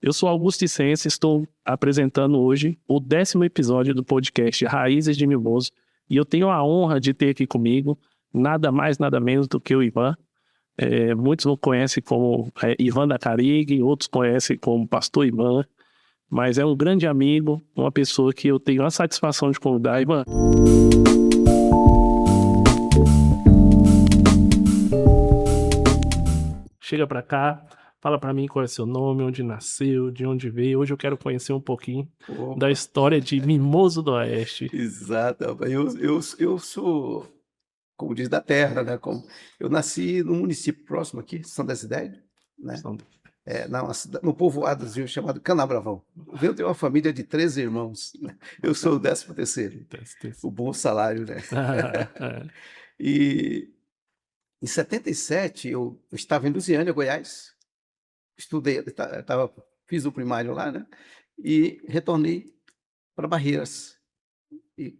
Eu sou Augusto Icense, estou apresentando hoje o 10º episódio do podcast Raízes de Mimoso e eu tenho a honra de ter aqui comigo nada mais, nada menos do que o Ivan. Muitos o conhecem como Ivan da Carigue, outros conhecem como Pastor Ivan, mas é um grande amigo, uma pessoa que eu tenho a satisfação de convidar. Ivan, chega pra cá, fala pra mim qual é seu nome, onde nasceu, de onde veio. Hoje eu quero conhecer um pouquinho da Opa, história de Mimoso do Oeste. exato, rapaz. Eu sou, como diz, da terra, né? Eu nasci num município próximo aqui, São Desidério, né? São- No povoadozinho chamado Canabravão. Eu tenho uma família de 13 irmãos, né? Eu sou o 13º, o bom salário, né? E em 77 eu estava em Lusiânia, Goiás, estudei, fiz o primário lá, né? E retornei para Barreiras. E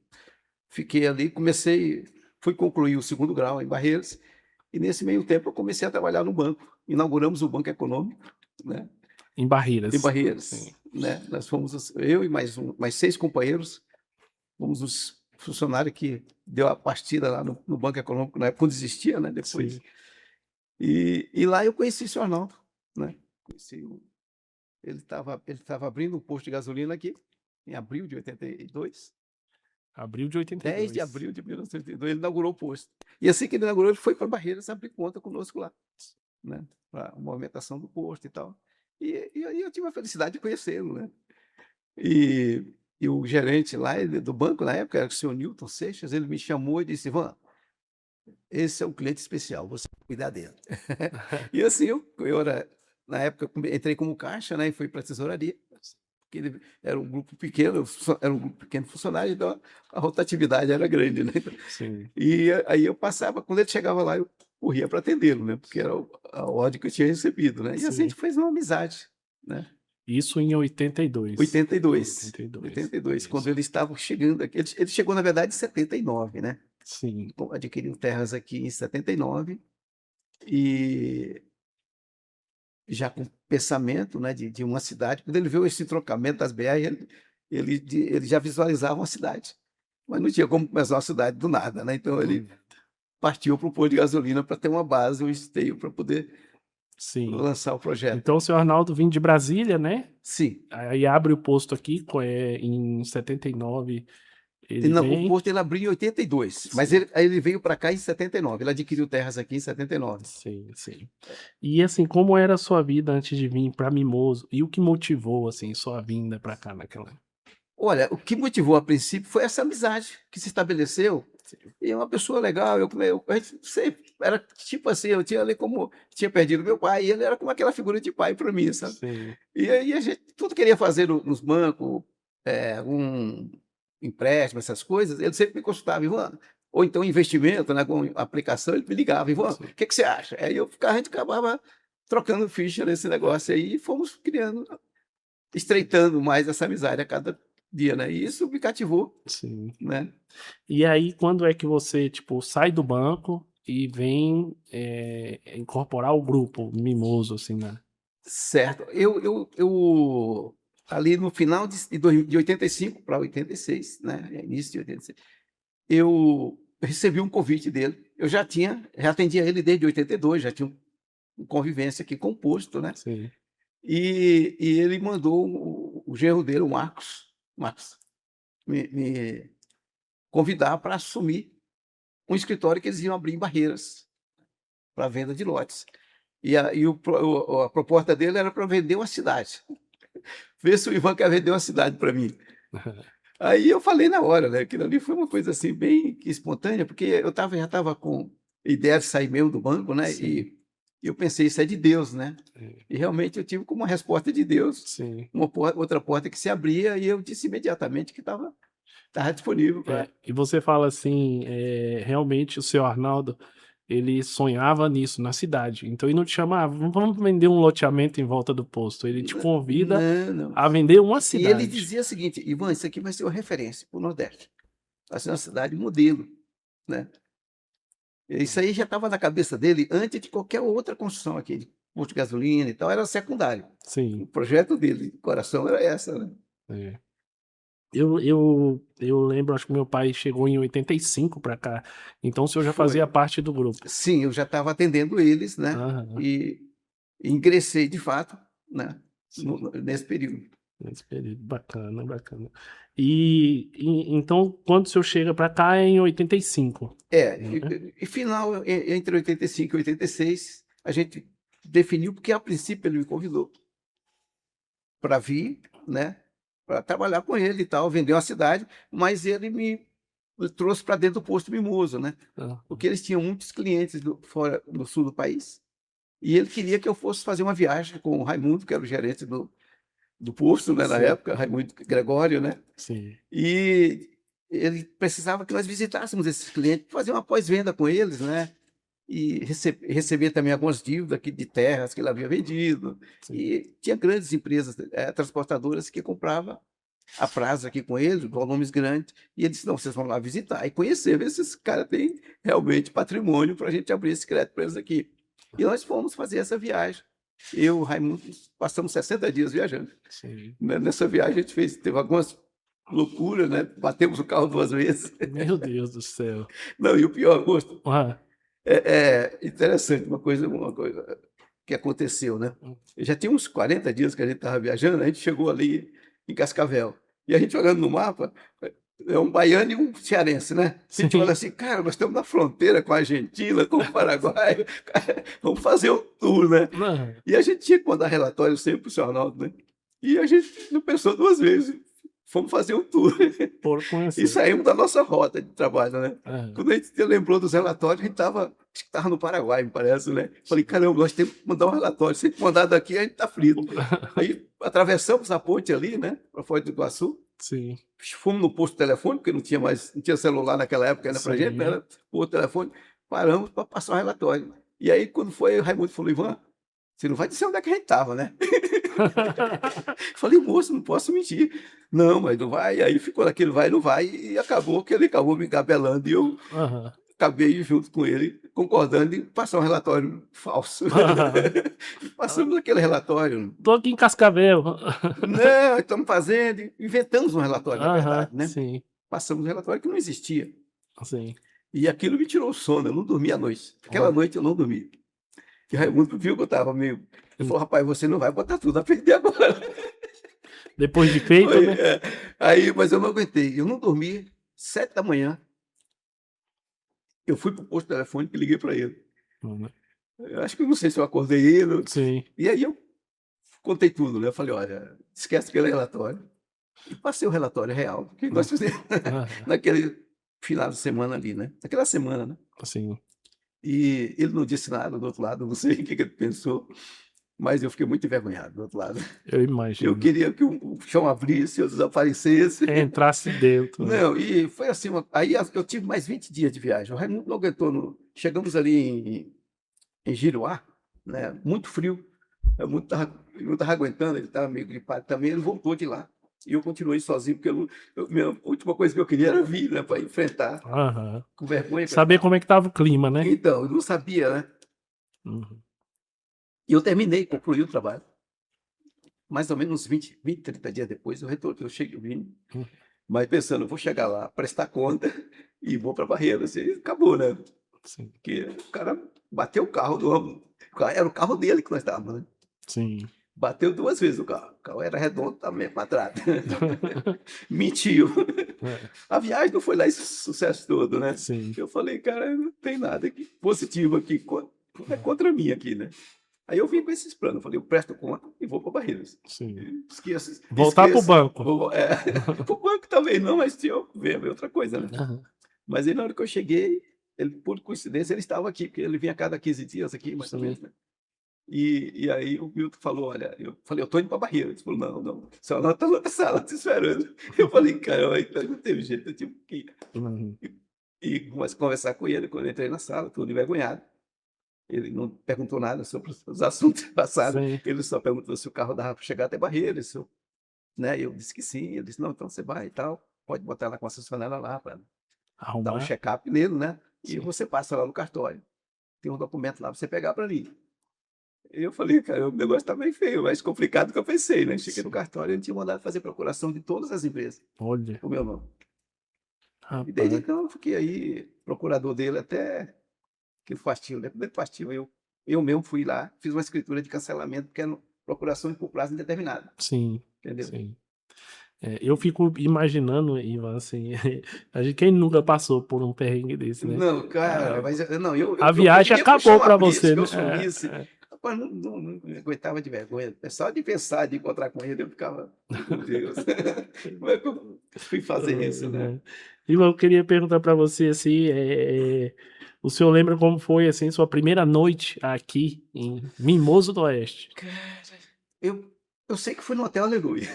fiquei ali, fui concluir o segundo grau em Barreiras, e nesse meio tempo eu comecei a trabalhar no banco. Inauguramos o Banco Econômico, né, Em em Barreiras. Barreiras, Sim. né? Nós fomos, eu e mais 6 companheiros, fomos os funcionários que deu a partida lá no Banco Econômico, na época, quando existia, né, depois. Sim. E lá eu conheci o senhor Arnaldo, né? Ele estava abrindo um posto de gasolina aqui, em abril de 82. Abril de 10 de 82. abril de 1982, ele inaugurou o posto. E assim que ele inaugurou, ele foi para Barreiras abrir conta conosco lá, né? Para a movimentação do posto e tal. E aí eu tive a felicidade de conhecê-lo, né? E, e o gerente lá do banco, na época, era o senhor Newton Seixas, ele me chamou e disse: Ivan, esse é um cliente especial, você vai cuidar dele. E assim, na época, entrei como caixa, né? E fui para a tesouraria. Porque ele era um grupo pequeno, era um grupo pequeno funcionário, então a rotatividade era grande, né? Sim. E aí eu passava, quando ele chegava lá, eu corria para atendê-lo, né? Porque era a ordem que eu tinha recebido, né? E assim a gente Sim. fez uma amizade, né? Isso em 82. 82, 82. 82, quando Isso. ele estava chegando aqui. Ele chegou, na verdade, em 79, né? Sim. Adquiriu terras aqui em 79 e já com pensamento, né, de uma cidade. Quando ele viu esse trocamento das BR, ele já visualizava uma cidade. Mas não tinha como começar uma cidade do nada, né? Então ele partiu para o posto de gasolina para ter uma base, um esteio para poder Sim. lançar o projeto. Então o senhor Arnaldo vem de Brasília, né? Sim. Aí abre o posto aqui em 79. E Ele não, o vem. posto ele abriu em 82, mas Sim. aí ele veio para cá em 79. Ele adquiriu terras aqui em 79. Sim, sim. E assim, como era a sua vida antes de vir para Mimoso? E o que motivou, assim, sua vinda para cá naquela? Olha, o que motivou a princípio foi essa amizade que se estabeleceu. E é uma pessoa legal, a gente sempre, era tipo assim, eu tinha ali como, tinha perdido meu pai, e ele era como aquela figura de pai para mim, sabe? Sim, E aí a gente tudo queria fazer nos bancos, algum empréstimo, essas coisas, ele sempre me consultava: Ivan, ou então investimento, né, com aplicação, ele me ligava: Ivan, sim. o que você acha? Aí a gente acabava trocando ficha nesse negócio aí, e fomos criando, estreitando mais essa amizade a cada dia, né? E isso me cativou, Sim. né? E aí, quando é que você, tipo, sai do banco e vem incorporar o grupo Mimoso, assim, né? Certo. Ali no final de 85 para 86, né? Início de 86, eu recebi um convite dele. Eu já atendia ele desde 82, já tinha convivência aqui composto, né? Sim. E ele mandou o genro dele, o Marcos, me convidar para assumir um escritório que eles iam abrir em Barreiras para venda de lotes. A proposta dele era para vender uma cidade. Vê se o Ivan quer vender uma cidade para mim. Aí eu falei na hora, né? Aquilo ali foi uma coisa assim bem espontânea, porque já estava com ideia de sair mesmo do banco, né? Sim. E eu pensei, isso é de Deus, né? É. E realmente eu tive como uma resposta de Deus, Sim. outra porta que se abria, e eu disse imediatamente que estava disponível para. E você fala assim, realmente o seu Arnaldo, ele sonhava nisso, na cidade. Então ele não te chama, vamos vender um loteamento em volta do posto. Ele te convida Não, não. a vender uma E ele cidade. dizia o seguinte: Ivan, isso aqui vai ser uma referência para o Nordeste. Vai ser uma cidade modelo, né? Isso aí já estava na cabeça dele antes de qualquer outra construção aqui. posto de gasolina e tal, era secundário. O Sim. projeto dele, de coração, era essa, né? É. Eu lembro, acho que meu pai chegou em 85 para cá. Então o senhor já fazia Foi. parte do grupo. Sim, eu já estava atendendo eles, né? Aham. E ingressei de fato, né? Sim. Nesse período. Nesse período. Bacana, bacana. Então, quando o senhor chega para cá é em 85, né? E final, entre 85 e 86, a gente definiu, porque a princípio ele me convidou para vir, né? Para trabalhar com ele e tal, vender uma cidade, mas ele me trouxe para dentro do posto Mimoso, né? Ah, Porque eles tinham muitos clientes fora do sul do país, e ele queria que eu fosse fazer uma viagem com o Raimundo, que era o gerente do posto, né, na sim, época, Raimundo Gregório, né? sim. E ele precisava que nós visitássemos esses clientes, fazer uma pós-venda com eles, né? E receber também algumas dívidas aqui de terras que ele havia vendido. Sim. E tinha grandes empresas transportadoras que compravam a prazo aqui com ele, volumes grandes, e ele disse, não, vocês vão lá visitar e conhecer, ver se esse cara tem realmente patrimônio para a gente abrir esse crédito para eles aqui. E nós fomos fazer essa viagem. Eu, o Raimundo, passamos 60 dias viajando. Sim. Nessa viagem a gente teve algumas loucuras, né? Batemos o carro 2 vezes. Meu Deus do céu. Não, e o pior, Augusto, Ah, é interessante uma coisa que aconteceu, né? Já tinha uns 40 dias que a gente estava viajando, a gente chegou ali em Cascavel. E a gente olhando no mapa, é um baiano e um cearense, né? A gente sim. olha assim, cara, nós estamos na fronteira com a Argentina, com o Paraguai, cara, vamos fazer um tour, né? Ah, E a gente tinha que mandar relatório sempre para o seu Arnaldo, né? E a gente não pensou 2 vezes, fomos fazer um tour. por E conhecer. saímos da nossa rota de trabalho, né? Ah, Quando a gente lembrou dos relatórios, a gente estava no Paraguai, me parece, né? Falei, caramba, nós temos que mandar um relatório. Se a gente mandar daqui, a gente está frito. Aí atravessamos a ponte ali, né? Para Foz do Iguaçu. sim, Fomos no posto telefônico, porque não tinha celular naquela época ainda para gente, né? sim. Era posto telefônico. Paramos para passar o relatório. E aí, quando foi, o Raimundo falou, Ivan, você não vai dizer onde é que a gente estava, né? Falei, moço, não posso mentir. Não, mas não vai. Aí ficou naquele vai, não vai. E acabou que ele acabou me engabelando. E eu Aham. acabei junto com ele, concordando em passar um relatório falso. Aham. E passamos aquele relatório. Tô aqui em Cascavel. Não, estamos fazendo. Inventamos um relatório, na Aham, verdade, né? sim, Passamos um relatório que não existia. sim. E aquilo me tirou o sono. Eu não dormi à noite. Aquela noite eu não dormi. E Raimundo viu que eu estava meio. Ele falou, rapaz, você não vai botar tudo a perder agora. Depois de feito, Foi, né? Aí, mas eu não aguentei. Eu não dormi. 7 da manhã, eu fui pro posto telefônico e liguei para ele. Eu acho que eu não sei se eu acordei ele. Sim. E aí eu contei tudo, né? Eu falei, olha, esquece aquele relatório. E passei o relatório real, que nós fizemos Aham, naquele final de semana ali, né? Naquela semana, né? sim. E ele não disse nada do outro lado, não sei o que ele pensou, mas eu fiquei muito envergonhado do outro lado. Eu Eu imagino. queria que o chão abrisse, eu desaparecesse. Entrasse dentro, né? Não, e foi assim, aí eu tive mais 20 dias de viagem. O Raimundo não aguentou, chegamos ali em Giruá, né? Muito frio, eu não estava aguentando, ele estava meio gripado também, ele voltou de lá. E eu continuei sozinho, porque a última coisa que eu queria era vir, né? Para enfrentar, Aham. com vergonha. Saber como é que tava o clima, né? Então, eu não sabia, né? Uhum. E eu terminei, concluí o trabalho. Mais ou menos uns 20, 30 dias depois, eu cheguei vindo, Uhum. mas pensando, eu vou chegar lá, prestar conta e vou para Barreiras. E acabou, né? Sim, Porque o cara bateu o carro do homem. Era o carro dele que nós estávamos, né? sim. Bateu 2 vezes o carro. O carro era redondo, também quadrado. Mentiu. É, A viagem não foi lá esse sucesso todo, né? sim. Eu falei, cara, não tem nada aqui positivo aqui, é contra mim aqui, né? Aí eu vim com esses planos. Eu falei, eu presto conta e vou para Barreiras. Sim. Esqueça. Voltar pro banco. Pro banco talvez não, mas tinha ver outra coisa, né? Aham. Mas aí na hora que eu cheguei, por coincidência, ele estava aqui, porque ele vinha a cada 15 dias aqui, mais ou Sim. menos, né? E aí o Milton falou, olha, eu falei, eu tô indo para Barreiras. Ele falou, não, só não tá na sala te esperando. Eu falei, cara, então não teve jeito, eu tive que ir. Uhum. E comecei a conversar com ele quando eu entrei na sala, tudo envergonhado. Ele não perguntou nada sobre os assuntos passados, Sim. ele só perguntou se o carro dava para chegar até Barreiras, se eu, né? Eu disse que sim, ele disse, não, então você vai e tal, pode botar lá com a concessionária lá para dar um Arrumar. check-up nele, né? E Sim. você passa lá no cartório. Tem um documento lá para você pegar para ali. Eu falei: "Cara, o negócio tá bem feio, mais complicado do que eu pensei", né. Cheguei no cartório, ele tinha mandado fazer procuração de todas as empresas, Olha, com o meu nome. E desde rapaz, então eu fiquei aí procurador dele até que partiu, né. Quando ele partiu, eu mesmo fui lá, fiz uma escritura de cancelamento, porque era procuração por prazo indeterminado, sim, entendeu. sim. Eu fico imaginando, Ivan, assim, a gente quem nunca passou por um perrengue desse, né? Não, A cara, mas não, a eu viagem pedia para acabou chamar a pra polícia, você, que eu né? sumisse. Rapaz, não aguentava de vergonha. É só de pensar de encontrar com ele, eu ficava: "Meu Deus, como é que eu fui fazer isso, né?" Aham. Ivan, eu queria perguntar pra você, assim, o senhor lembra como foi, assim, sua primeira noite aqui em Mimoso do Oeste? Cara, eu eu sei que fui no Hotel Aleluia,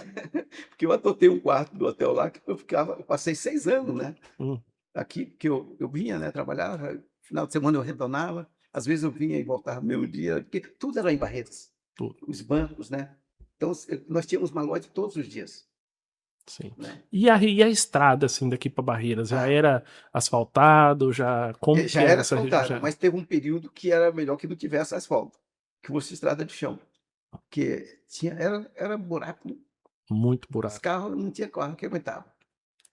porque eu adotei um quarto do hotel lá que eu passei 6 anos, né, Hum, aqui, porque eu vinha, né, trabalhava, final de semana eu retornava, às vezes eu vinha e voltava no mesmo dia, porque tudo era em Barretos, tudo, os bancos, né. Então nós tínhamos malote todos os dias, sim. né. E a estrada, assim, daqui pra Barreiras, já Ah, era asfaltado, já como já que era era essa asfaltado, já mas teve um período que era melhor que não tivesse asfalto, que fosse estrada de chão, porque era buraco, muito os buraco. carros não tinha carro que aguentava.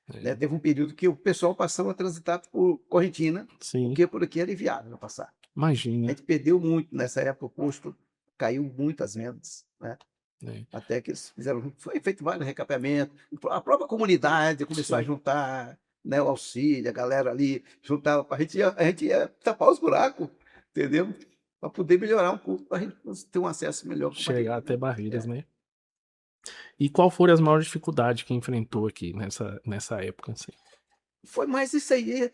Né, É, teve um período que o pessoal passou a transitar por Correntina, sim, porque por aqui era inviável passar. A imagina, gente perdeu muito nessa época, o posto caiu muito as vendas, né, né. até que eles fizeram foi feito vários recapeamentos, a própria comunidade começou a Sim. juntar, né, o auxílio, a galera ali juntava a gente ia tapar os buracos, entendeu, para poder melhorar um pouco, para a gente ter um acesso melhor para Chegar Barreira, até né. Barreiras, É. né. E qual foram as maiores dificuldades que enfrentou aqui nessa época, assim? Foi mais isso aí,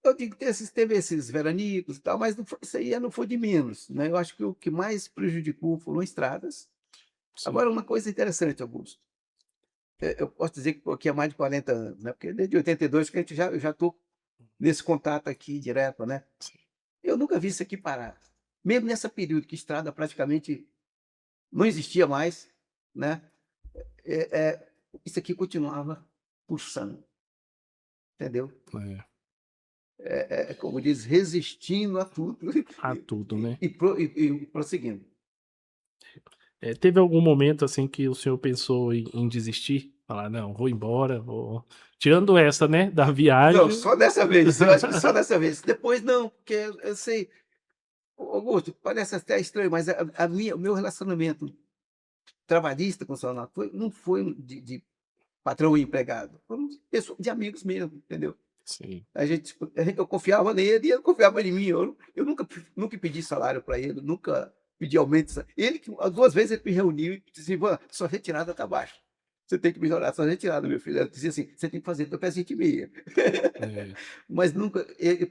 eu digo, teve esses veranicos e tal, mas não foi isso aí, não foi de menos, né, eu acho que o que mais prejudicou foram estradas. Sim, Agora uma coisa interessante, Augusto, eu posso dizer que estou aqui há mais de 40 anos, né, porque desde 82 que eu já estou nesse contato aqui direto, né. sim. Eu nunca vi isso aqui parar. Mesmo nessa período que estrada praticamente não existia mais, né, isso aqui continuava pulsando, entendeu. É, Como diz, resistindo a tudo a tudo, né. e prosseguindo. Teve algum momento, assim, que o senhor pensou em desistir? Falar: "Não, vou embora, vou" tirando essa, né, da Não, viagem. só dessa vez, eu acho que só dessa vez. Depois não, porque eu sei, Augusto, parece até estranho, mas o meu relacionamento trabalhista com o Sonato não foi de patrão e empregado, foram de amigos mesmo, entendeu? Sim, Eu confiava nele e ele confiava em mim. Eu nunca pedi salário para ele, nunca pedi aumento. Ele, as 2 vezes, ele me reuniu e disse: "Ivan, sua retirada está baixa. Você tem que melhorar sua retirada, meu filho." Ele dizia assim: "Você tem que fazer teu pezinho de meia." é, Mas nunca,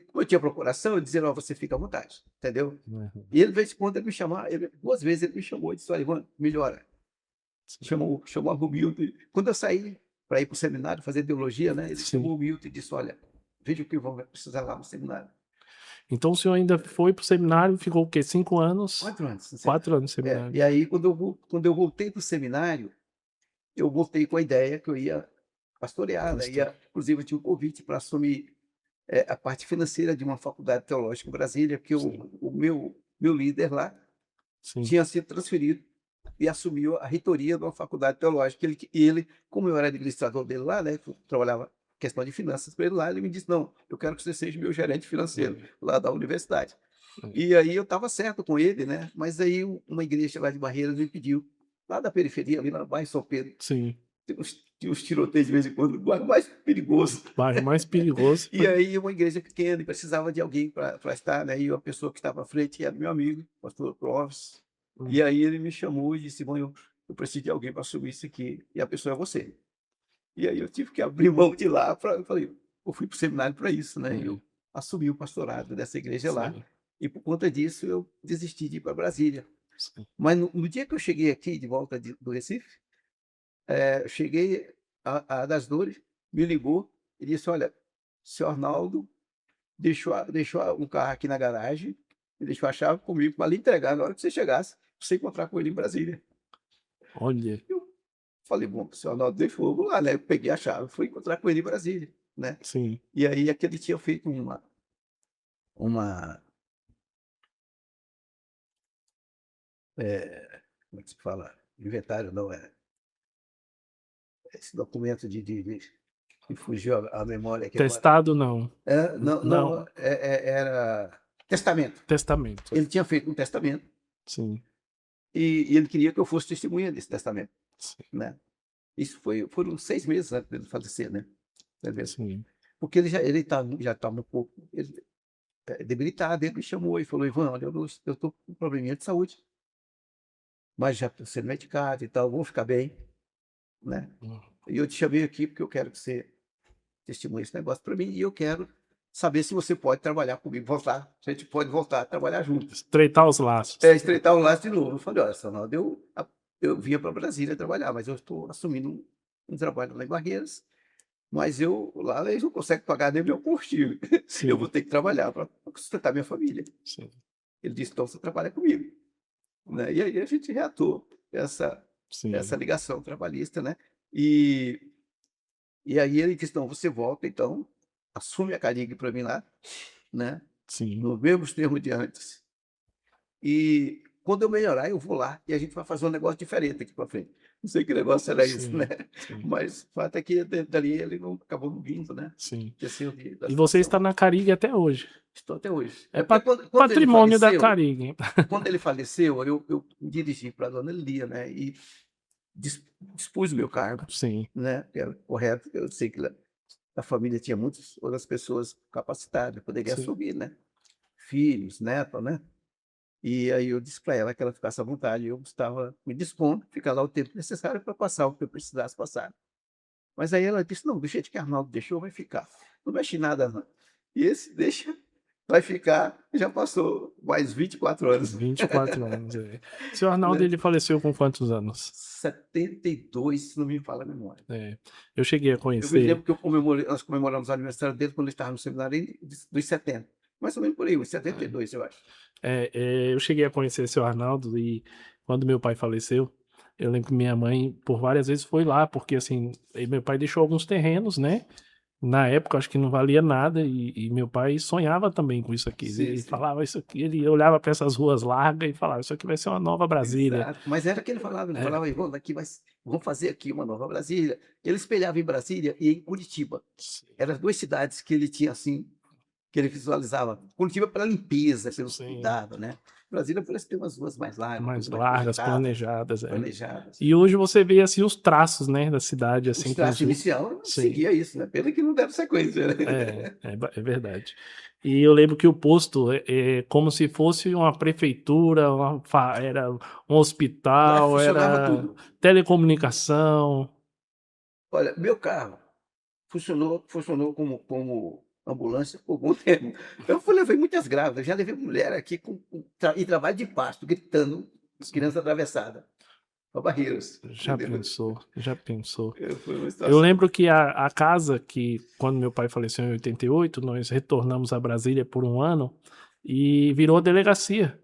como eu tinha procuração, eu dizia: "Não, você fica à vontade", entendeu? aham, E ele, de vez em quando, ele me chamava, 2 vezes ele me chamou e disse: "Olha, Ivan, melhora." sim, Chamou a Romildo. Quando eu saí para ir para o seminário fazer teologia, né, ele sim. chamou o Milton e disse: "Olha, veja o que o Ivan vai precisar lá no seminário." Então o senhor ainda foi para o seminário, ficou o quê? 5 anos? 4 anos no 4 seminário. anos de seminário. E aí quando eu voltei para o seminário, eu voltei com a ideia que eu ia pastorear, né, Pastor. inclusive eu tinha um convite para assumir, a parte financeira de uma faculdade teológica em Brasília, porque Sim, o meu líder lá sim, tinha sido transferido e assumiu a reitoria de uma faculdade teológica. Ele, como eu era administrador dele lá, né, eu trabalhava questão de finanças para ele lá, ele me disse: "Não, eu quero que você seja meu gerente financeiro lá da universidade." é, E aí eu estava certo com ele, né, mas aí uma igreja lá de Barreiras me pediu, lá da periferia, ali na bairro São Pedro, sim. tinha uns tiroteios de vez em quando, o bairro mais perigoso. Bairro mais perigoso. E aí uma igreja pequena e precisava de alguém para estar, né, e a pessoa que estava à frente era meu amigo, pastor Clóvis. E Hum, aí ele me chamou e disse: "Bom, eu preciso de alguém para assumir isso aqui, e a pessoa é você." E aí eu tive que abrir mão de lá, eu falei, eu fui para o seminário para isso, né, e é, eu assumi o pastorado dessa igreja lá, sim, e por conta disso eu desisti de ir para Brasília. sim. Mas no dia que eu cheguei aqui de volta do Recife, eu cheguei, a das Dores me ligou e disse: "Olha, seu Arnaldo deixou um carro aqui na garagem e deixou a chave comigo para lhe entregar na hora que você chegasse, pra você encontrar com ele em Brasília." Olha, Eu falei: "Bom, o senhor Arnaldo deixou, vamos lá", né, eu peguei a chave, fui encontrar com ele em Brasília, né. sim, E aí aquele tinha feito uma como é que se fala? Inventário, não, esse documento que fugiu a memória aqui agora. Testado, não. Não, Não. não, era testamento. Testamento. Ele tinha feito um testamento Sim. e ele queria que eu fosse testemunha desse testamento, Sim. né? Isso foram 6 meses antes dele falecer, né? Sim. Porque ele já estava um pouco debilitado. Ele me chamou e falou: Ivan, olha, eu estou com um probleminha de saúde, mas já estou sendo medicado e tal, vou ficar bem, né? Hum. E eu te chamei aqui porque eu quero que você testemunhe esse negócio para mim e eu quero saber se você pode trabalhar comigo, voltar, se a gente pode voltar a trabalhar juntos. Estreitar os laços. Estreitar o laço de novo. Eu falei: olha, Ronaldo, eu vinha para Brasília trabalhar, mas eu estou assumindo um trabalho lá em Barreiras, mas lá eles não conseguem pagar nem meu combustível. Sim. Eu vou ter que trabalhar para sustentar minha família. Sim. Ele disse: então você trabalha comigo, né? E aí a gente reatou Sim. essa ligação trabalhista, né? E aí ele disse: não, você volta, então, assume a Carig para mim lá, né? Sim. Nos mesmos termos de antes. E quando eu melhorar, eu vou lá e a gente vai fazer um negócio diferente aqui para frente. Não sei que negócio era isso, Sim. né? Sim. Mas o fato é que dali ele não acabou não vindo, né? Sim. Esqueceu da E você situação. está na Carig até hoje. Estou até hoje. É porque quando ele patrimônio da faleceu, Carig. quando ele faleceu, eu me dirigi para a dona Lia, né? E dispus o meu cargo, Sim. né? Que era correto. Eu sei que a família tinha muitas outras pessoas capacitadas, poderia Sim. assumir, né? Filhos, netos, né? E aí eu disse para ela que ela ficasse à vontade. Eu estava me dispondo a ficar lá o tempo necessário para passar o que eu precisasse passar. Mas aí ela disse: não, do jeito que Arnaldo deixou, vai ficar. Não mexe em nada, não. E esse deixa, vai ficar. Já passou mais 24 anos. 24 anos. É. Seu Arnaldo, Né? ele faleceu com quantos anos? 72, se não me falha a memória. É. Eu cheguei a Eu me conhecer. lembro que nós comemoramos o aniversário dele quando ele estava no seminário dos 70. Mais ou menos por aí, uns 72, eu acho. Eu cheguei a conhecer seu Arnaldo e quando meu pai faleceu, eu lembro que minha mãe, por várias vezes, foi lá, porque assim, meu pai deixou alguns terrenos, né? Na época, acho que não valia nada, e meu pai sonhava também com isso aqui. Sim, Ele sim. falava isso aqui, ele olhava para essas ruas largas e falava: Isso aqui vai ser uma nova Brasília. Exato. Mas era o que ele falava, Ivan, vamos fazer aqui uma nova Brasília. Ele espelhava em Brasília e em Curitiba. Eram as 2 cidades que ele tinha, assim, que ele visualizava. Curitiba pela limpeza, pelo Sim. cuidado, né? Brasília parece ter umas ruas mais largas, Mais mais largas, projetadas, planejadas. E hoje você vê assim os traços, né, da cidade, assim, Os traços inicial seguia isso, né? Pena que não deram sequência, né? É verdade. E eu lembro que o posto é como se fosse uma prefeitura, era um hospital, Funcionava era tudo. telecomunicação. Olha, meu carro funcionou como ambulância por algum tempo. Levei muitas grávidas, já levei mulher aqui em trabalho de parto, gritando, criança atravessada, para Barreiras, Já entendeu? pensou, já pensou. Foi uma Eu situação. lembro que a casa que, quando meu pai faleceu em 88, nós retornamos a Brasília por um ano e virou delegacia.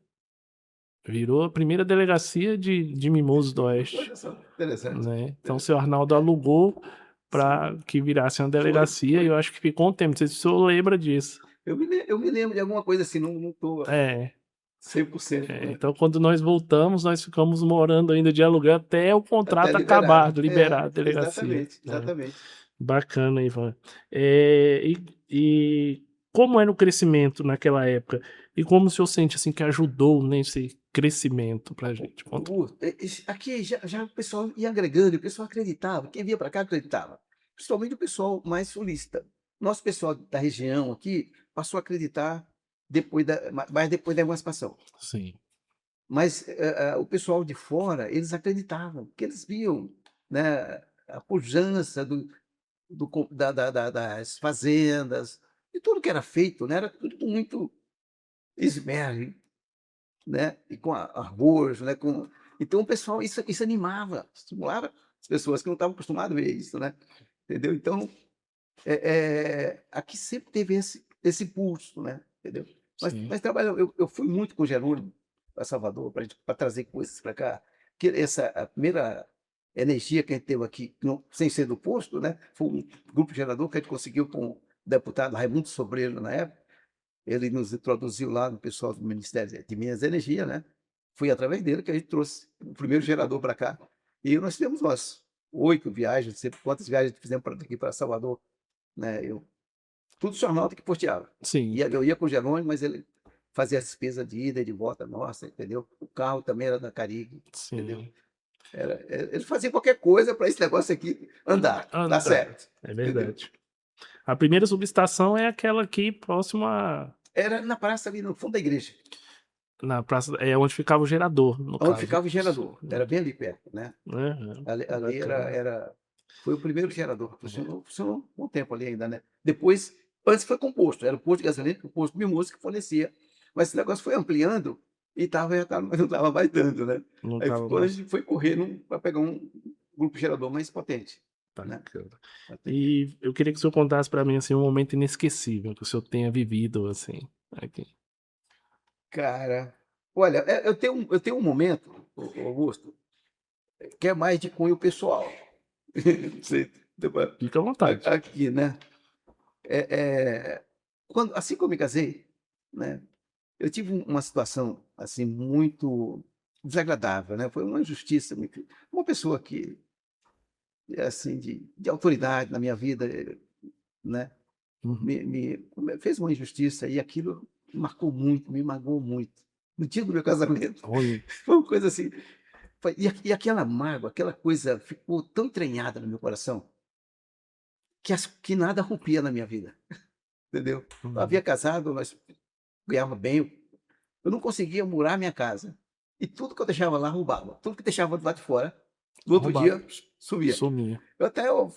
Virou a primeira delegacia de Mimoso do Oeste. Olha só, interessante. Né? Então o seu Arnaldo alugou para que virasse uma delegacia Foi. e eu acho que ficou um tempo. Não sei se o senhor lembra disso. Eu me lembro de alguma coisa assim, não estou É, 100%, né? então quando nós voltamos, nós ficamos morando ainda de aluguel até o contrato Até acabar, liberar. liberar a delegacia. Exatamente, exatamente. Bacana, Ivan. E como era o crescimento naquela época? E como o senhor sente assim, que ajudou nesse crescimento pra gente? Conta. Aqui já o pessoal ia agregando, o pessoal acreditava, quem vinha para cá acreditava, principalmente o pessoal mais sulista. Nosso pessoal da região aqui passou a acreditar mais depois da emancipação. Sim, Mas o pessoal de fora, eles acreditavam, porque eles viam, né, a pujança das fazendas, e tudo que era feito, né, era tudo com muito esmero, né, e com arrojo, né, então o pessoal, isso animava, estimulava as pessoas que não estavam acostumadas a ver isso, né, entendeu? Então, aqui sempre teve esse pulso, né, entendeu? sim, Mas eu fui muito com o Jerônimo para Salvador, para trazer coisas para cá, porque a primeira energia que a gente teve aqui, sem ser do posto, né, foi um grupo gerador que a gente conseguiu com o deputado Raimundo Sobreiro, na época. Ele nos introduziu lá no pessoal do Ministério de Minas e Energia, né? Foi através dele que a gente trouxe o primeiro gerador para cá. E nós fizemos umas 8 viagens, não sei quantas viagens fizemos daqui para Salvador, né? Tudo jornal que posteava. Sim, Eu ia com o Jerônimo, mas ele fazia as despesas de ida e de volta nossa, entendeu? O carro também era da Carig, entendeu? sim. Ele fazia qualquer coisa para esse negócio aqui andar, dar certo. É Entendeu? verdade. A primeira subestação é aquela aqui próxima Era na praça ali no fundo da igreja, na praça, é onde ficava o gerador, no onde caso. ficava o gerador. Era bem ali perto, né? Uhum, Ali bacana. foi o primeiro gerador. Funcionou um bom tempo ali ainda, né? Depois, antes foi composto, era o posto de gasolina, o posto de música que fornecia. Mas esse negócio foi ampliando e não estava mais dando, né? Não Aí tava quando a mais gente foi correr para pegar um grupo gerador mais potente, né? bacana. Até que- E eu queria que o senhor contasse pra mim assim um momento inesquecível que o senhor tenha vivido assim aqui. Cara, olha, eu tenho um momento, Augusto, que é mais de cunho pessoal. Você- Fica à vontade. Aqui, né? É, assim que eu me casei, né? Eu tive uma situação assim muito desagradável, né? Foi uma injustiça, uma pessoa que assim de autoridade na minha vida, né? Uhum. Fez uma injustiça e aquilo marcou muito, me magoou muito. No dia do meu casamento, Olha, foi uma coisa assim. E aquela mágoa, aquela coisa ficou tão entranhada no meu coração que nada rompia na minha vida, entendeu? Eu havia uhum. casado, mas ganhava bem. Eu não conseguia murar minha casa. E tudo que eu deixava lá, roubava. Tudo que deixava do lado de fora, no outro Roubado, dia, sumia. sumia.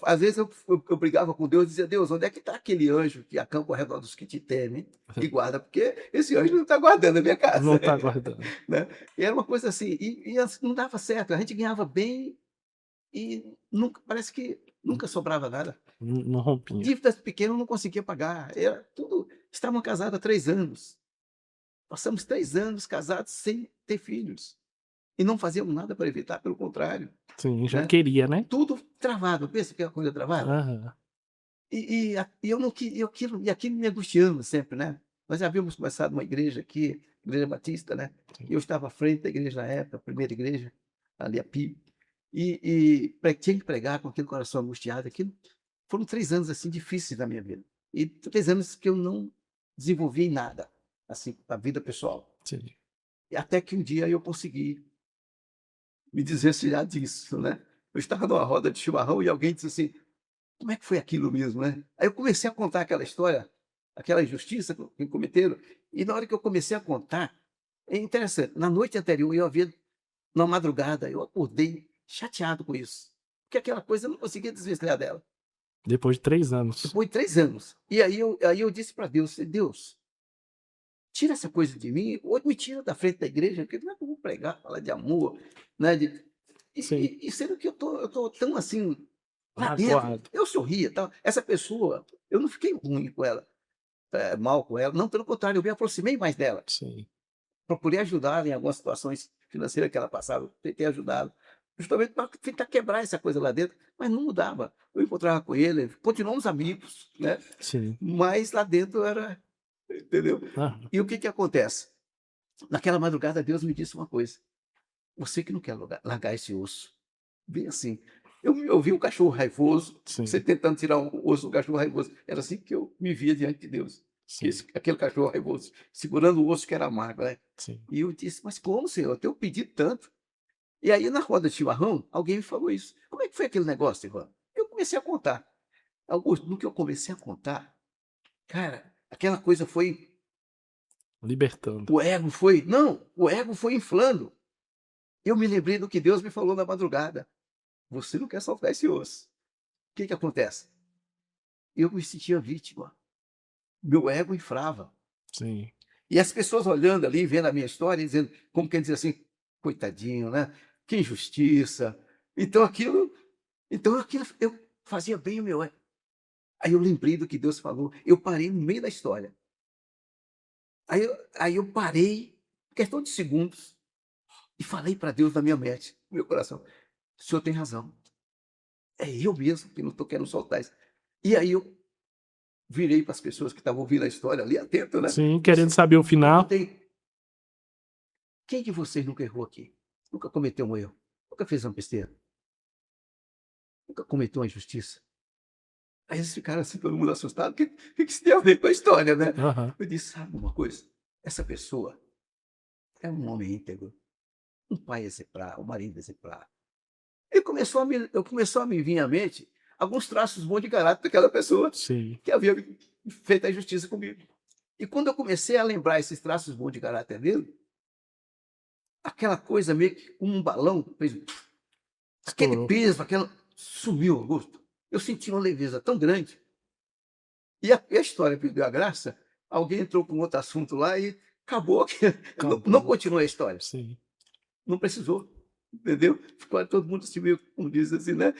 Às vezes, eu brigava com Deus e dizia, Deus, onde é que está aquele anjo que acampa ao redor dos que te temem e guarda? Porque esse anjo não está guardando a minha Não casa. tá guardando. Né? E era uma coisa assim, assim, não dava certo. A gente ganhava bem e nunca, parece que nunca sobrava nada. Não rompia. Dívidas pequenas eu não conseguia pagar. Era tudo. Estavam casados há 3 anos. Passamos 3 anos casados sem ter filhos. E não fazíamos nada para evitar, pelo contrário. Sim, já Né? queria, né? Tudo travado. Pensa que é uma coisa travada? Aham. E eu não queria, e aquilo me angustiando sempre, né? Nós já havíamos começado uma igreja aqui, Igreja Batista, né? Sim. E eu estava à frente da igreja na época, a primeira igreja, ali a PIB. Tinha que pregar com aquele coração angustiado. Aquilo foram 3 anos assim difíceis na minha vida. E 3 anos que eu não desenvolvi em nada, assim, a vida pessoal. Sim. E até que um dia eu consegui me desvencilhar disso, né? Eu estava numa roda de chimarrão e alguém disse assim: como é que foi aquilo mesmo, né? Aí eu comecei a contar aquela história, aquela injustiça que cometeram, e na hora que eu comecei a contar, é interessante, na noite anterior eu havia, na madrugada, eu acordei chateado com isso, porque aquela coisa eu não conseguia desvencilhar dela, Depois de 3 anos. depois de 3 anos. E aí eu disse para Deus, Deus, tira essa coisa de mim, ou me tira da frente da igreja, porque como é que eu vou pregar, falar de amor, né? Sim. E sendo que eu tô tão assim, lá dentro, Magoado. eu sorria, tal. Essa pessoa, eu não fiquei ruim com ela, mal com ela, não, pelo contrário, eu me aproximei mais dela, Sim. procurei ajudá-la em algumas situações financeiras que ela passava, tentei ajudá-la, justamente para tentar quebrar essa coisa lá dentro, mas não mudava. Eu encontrava com ele, continuamos amigos, né? Sim. Mas lá dentro era, entendeu? Ah, E o que que acontece? Naquela madrugada, Deus me disse uma coisa: você que não quer largar esse osso. Bem assim. Eu me ouvi um cachorro raivoso, você sim. tentando tirar o osso do cachorro raivoso. Era assim que eu me via diante de Deus. Sim. Aquele cachorro raivoso, segurando o osso que era amargo, né? Sim. E eu disse, mas como, Senhor? Eu tenho pedido tanto. E aí, na roda de chimarrão, alguém me falou isso. Como é que foi aquele negócio, Ivan? Eu comecei a contar. Augusto, no que eu comecei a contar, cara, aquela coisa foi. Libertando. O ego foi inflando. Eu me lembrei do que Deus me falou na madrugada. Você não quer soltar esse osso. O que que acontece? Eu me sentia vítima. Meu ego inflava. Sim. E as pessoas olhando ali, vendo a minha história, dizendo, como quem diz assim, coitadinho, né? Que injustiça. Então aquilo eu fazia bem o meu ego. Aí eu lembrei do que Deus falou. Eu parei no meio da história. Aí eu parei, questão de segundos, e falei para Deus na minha mente, no meu coração: o senhor tem razão. É eu mesmo que não estou querendo soltar isso. E aí eu virei para as pessoas que estavam ouvindo a história ali, atento, né? Sim, querendo Disse, saber o final. perguntei, Quem de vocês nunca errou aqui? Nunca cometeu um erro? Nunca fez uma besteira? Nunca cometeu uma injustiça? Aí eles ficaram assim, todo mundo assustado, que isso tem a ver com a história, né? Aham. Eu disse, sabe uma coisa? Essa pessoa é um homem íntegro, um pai exemplar, um marido exemplar. Começou a me vir à mente alguns traços bons de caráter daquela pessoa Sim. que havia feito a injustiça comigo. E quando eu comecei a lembrar esses traços bons de caráter dele, aquela coisa meio que como um balão, fez aquele Estourou. peso, aquela sumiu, Augusto. Eu senti uma leveza tão grande. E a história perdeu a graça, alguém entrou com outro assunto lá e acabou. Não Acabou. continuou a história. Sim. Não precisou. Entendeu? Ficou todo mundo assim, meio, como diz assim, né?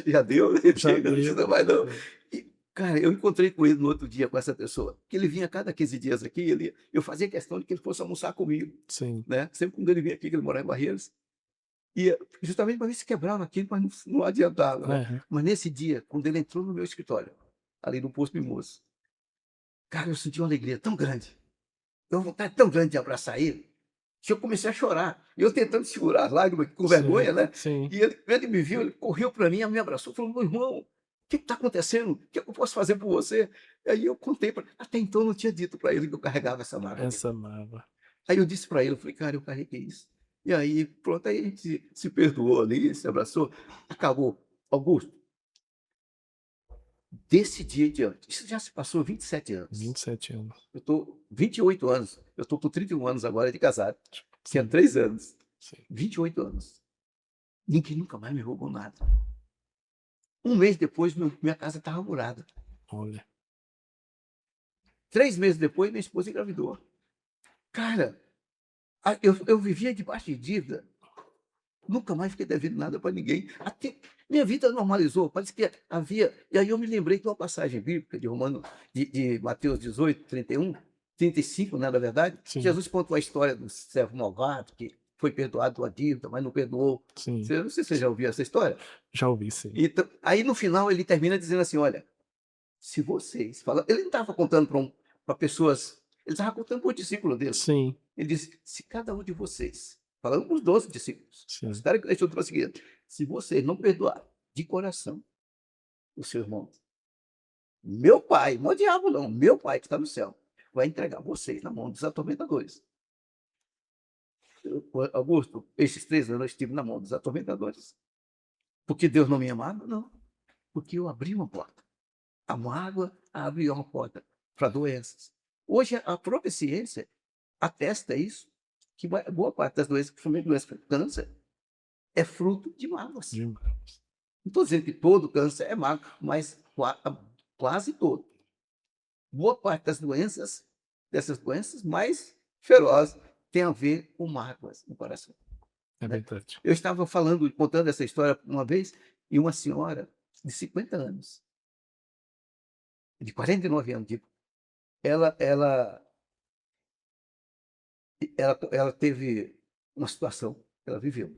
Já deu, né? Já Chega, não deu. precisa mais não. E, cara, eu encontrei com ele no outro dia, com essa pessoa, que ele vinha a cada 15 dias aqui, eu fazia questão de que ele fosse almoçar comigo, Sim. né? Sempre quando ele vinha aqui, que ele morava em Barreiras, e justamente para ver se quebrava aquilo, mas não adiantava, né? Aham. Mas nesse dia, quando ele entrou no meu escritório, ali no posto Mimoso, cara, eu senti uma alegria tão grande, uma vontade tão grande de abraçar ele, que eu comecei a chorar. E eu tentando segurar as lágrimas, com vergonha, né? Sim. E ele me viu, ele correu para mim, me abraçou, falou: meu irmão, o que está acontecendo? O que eu posso fazer por você? E aí eu contei, até então eu não tinha dito para ele que eu carregava essa mágoa. Essa mágoa. Aí eu disse para ele, eu falei, cara, eu carreguei isso. E aí, pronto, aí a gente se perdoou ali, se abraçou, acabou. Augusto, desse dia em diante, isso já se passou 27 anos. 27 anos. Eu estou 28 anos, eu estou com 31 anos agora de casado. Tinha Sim. 3 anos. Sim. 28 anos. Ninguém nunca mais me roubou nada. Um mês depois, minha casa estava murada. Olha. 3 meses depois, minha esposa engravidou. Cara, eu vivia debaixo de dívida. Nunca mais fiquei devendo nada para ninguém. Até minha vida normalizou. Parece que havia. E aí eu me lembrei de uma passagem bíblica de Mateus 18, 31, 35, né, na verdade. Sim. Jesus conta uma história do servo malvado que foi perdoado uma dívida, mas não perdoou. Sim. Não sei se você já ouviu essa história. Já ouvi, sim. Então, aí no final ele termina dizendo assim: olha, se vocês. Ele não estava contando para pessoas, ele estava contando para o discípulo dele. Sim. Ele disse: se cada um de vocês, falando com os 12 discípulos, Sim. espero que deixou para seguir, se vocês não perdoarem de coração o seu irmão, meu pai, não é o diabo não, meu pai que está no céu, vai entregar vocês na mão dos atormentadores. Augusto, esses 3 anos eu estive na mão dos atormentadores. Porque Deus não me amava? Não. Porque eu abri uma porta. A mágoa abre uma porta para doenças. Hoje, a própria ciência atesta isso, que boa parte das doenças, principalmente doenças como câncer, é fruto de mágoas. Demais. Não estou dizendo que todo câncer é mágoa, mas quase todo. Boa parte dessas doenças mais ferozes, tem a ver com mágoas no coração. É verdade. Eu estava contando essa história uma vez, e uma senhora de 50 anos, de 49 anos, digo, ela teve uma situação que ela viveu.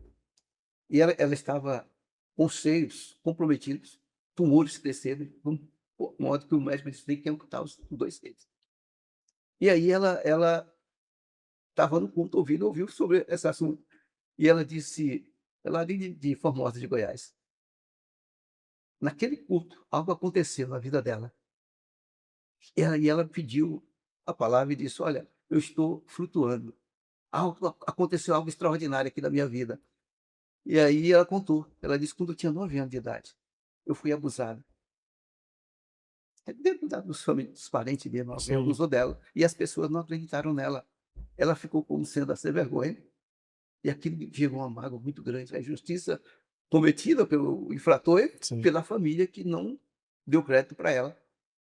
E ela estava com os seios comprometidos, tumores crescendo, de um modo que o médico disse que tem que amputar os 2 seios. E aí ela estava no culto ouviu sobre esse assunto. E ela disse, ela ali de Formosa de Goiás, naquele culto, algo aconteceu na vida dela. E ela pediu a palavra e disse: olha, eu estou flutuando. Aconteceu algo extraordinário aqui na minha vida. E aí ela contou. Ela disse: quando eu tinha 9 anos de idade, eu fui abusada. Dentro dos parentes dele, alguém Sim. abusou dela. E as pessoas não acreditaram nela. Ela ficou como sendo a sem vergonha. E aquilo gerou uma mágoa muito grande. A injustiça cometida pelo infrator e Sim. pela família que não deu crédito para ela.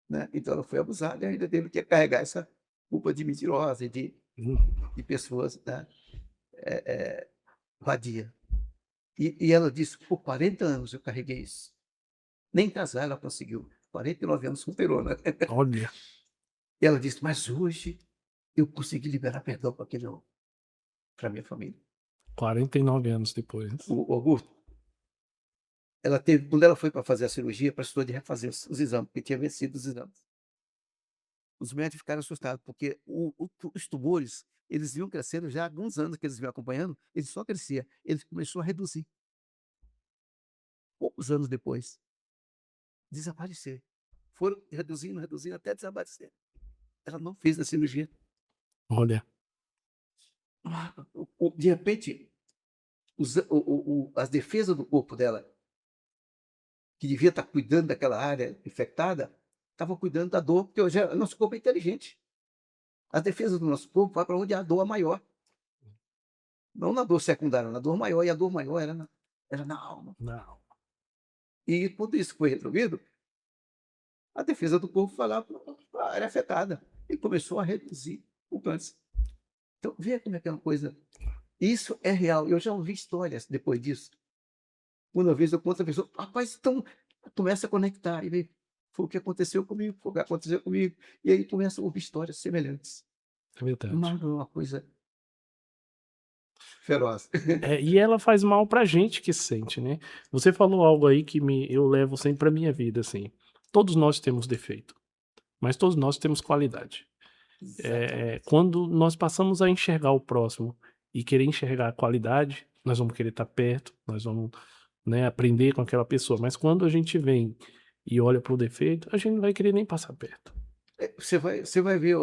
Né? Então ela foi abusada e ainda teve que carregar essa culpa de mentirosa e de pessoas, né? Vadia. E ela disse: por 40 anos eu carreguei isso. Nem casar ela conseguiu. 49 anos superou, né? Olha. E ela disse: mas hoje eu consegui liberar perdão para minha família. 49 anos depois. O Augusto, quando ela foi para fazer a cirurgia, precisou de refazer os exames, porque tinha vencido os exames. Os médicos ficaram assustados, porque os tumores, eles vinham crescendo já há alguns anos que eles vinham acompanhando, eles só crescia. Ele começou a reduzir. Poucos anos depois, desaparecer. Foram reduzindo, reduzindo, até desaparecer. Ela não fez a cirurgia. Olha, De repente, as defesas do corpo dela, que devia estar cuidando daquela área infectada, estavam cuidando da dor, porque hoje o nosso corpo é inteligente. As defesas do nosso corpo vão para onde há a dor maior. Não na dor secundária, na dor maior, e a dor maior era na alma. não. E quando isso foi resolvido, a defesa do corpo foi lá para a área afetada e começou a reduzir o câncer. Então, veja como é que é uma coisa. Isso é real. Eu já ouvi histórias depois disso. Uma vez eu conto a pessoa, rapaz, então começa a conectar. E vê, foi o que aconteceu comigo, foi o que aconteceu comigo. E aí começa a ouvir histórias semelhantes. É verdade. Mas não é uma coisa feroz. E ela faz mal pra gente que sente, né? Você falou algo aí que eu levo sempre pra minha vida, assim. Todos nós temos defeito, mas todos nós temos qualidade. Quando nós passamos a enxergar o próximo e querer enxergar a qualidade, nós vamos querer estar perto, nós vamos, né, aprender com aquela pessoa. Mas quando a gente vem e olha pro defeito, a gente não vai querer nem passar perto. Você vai ver,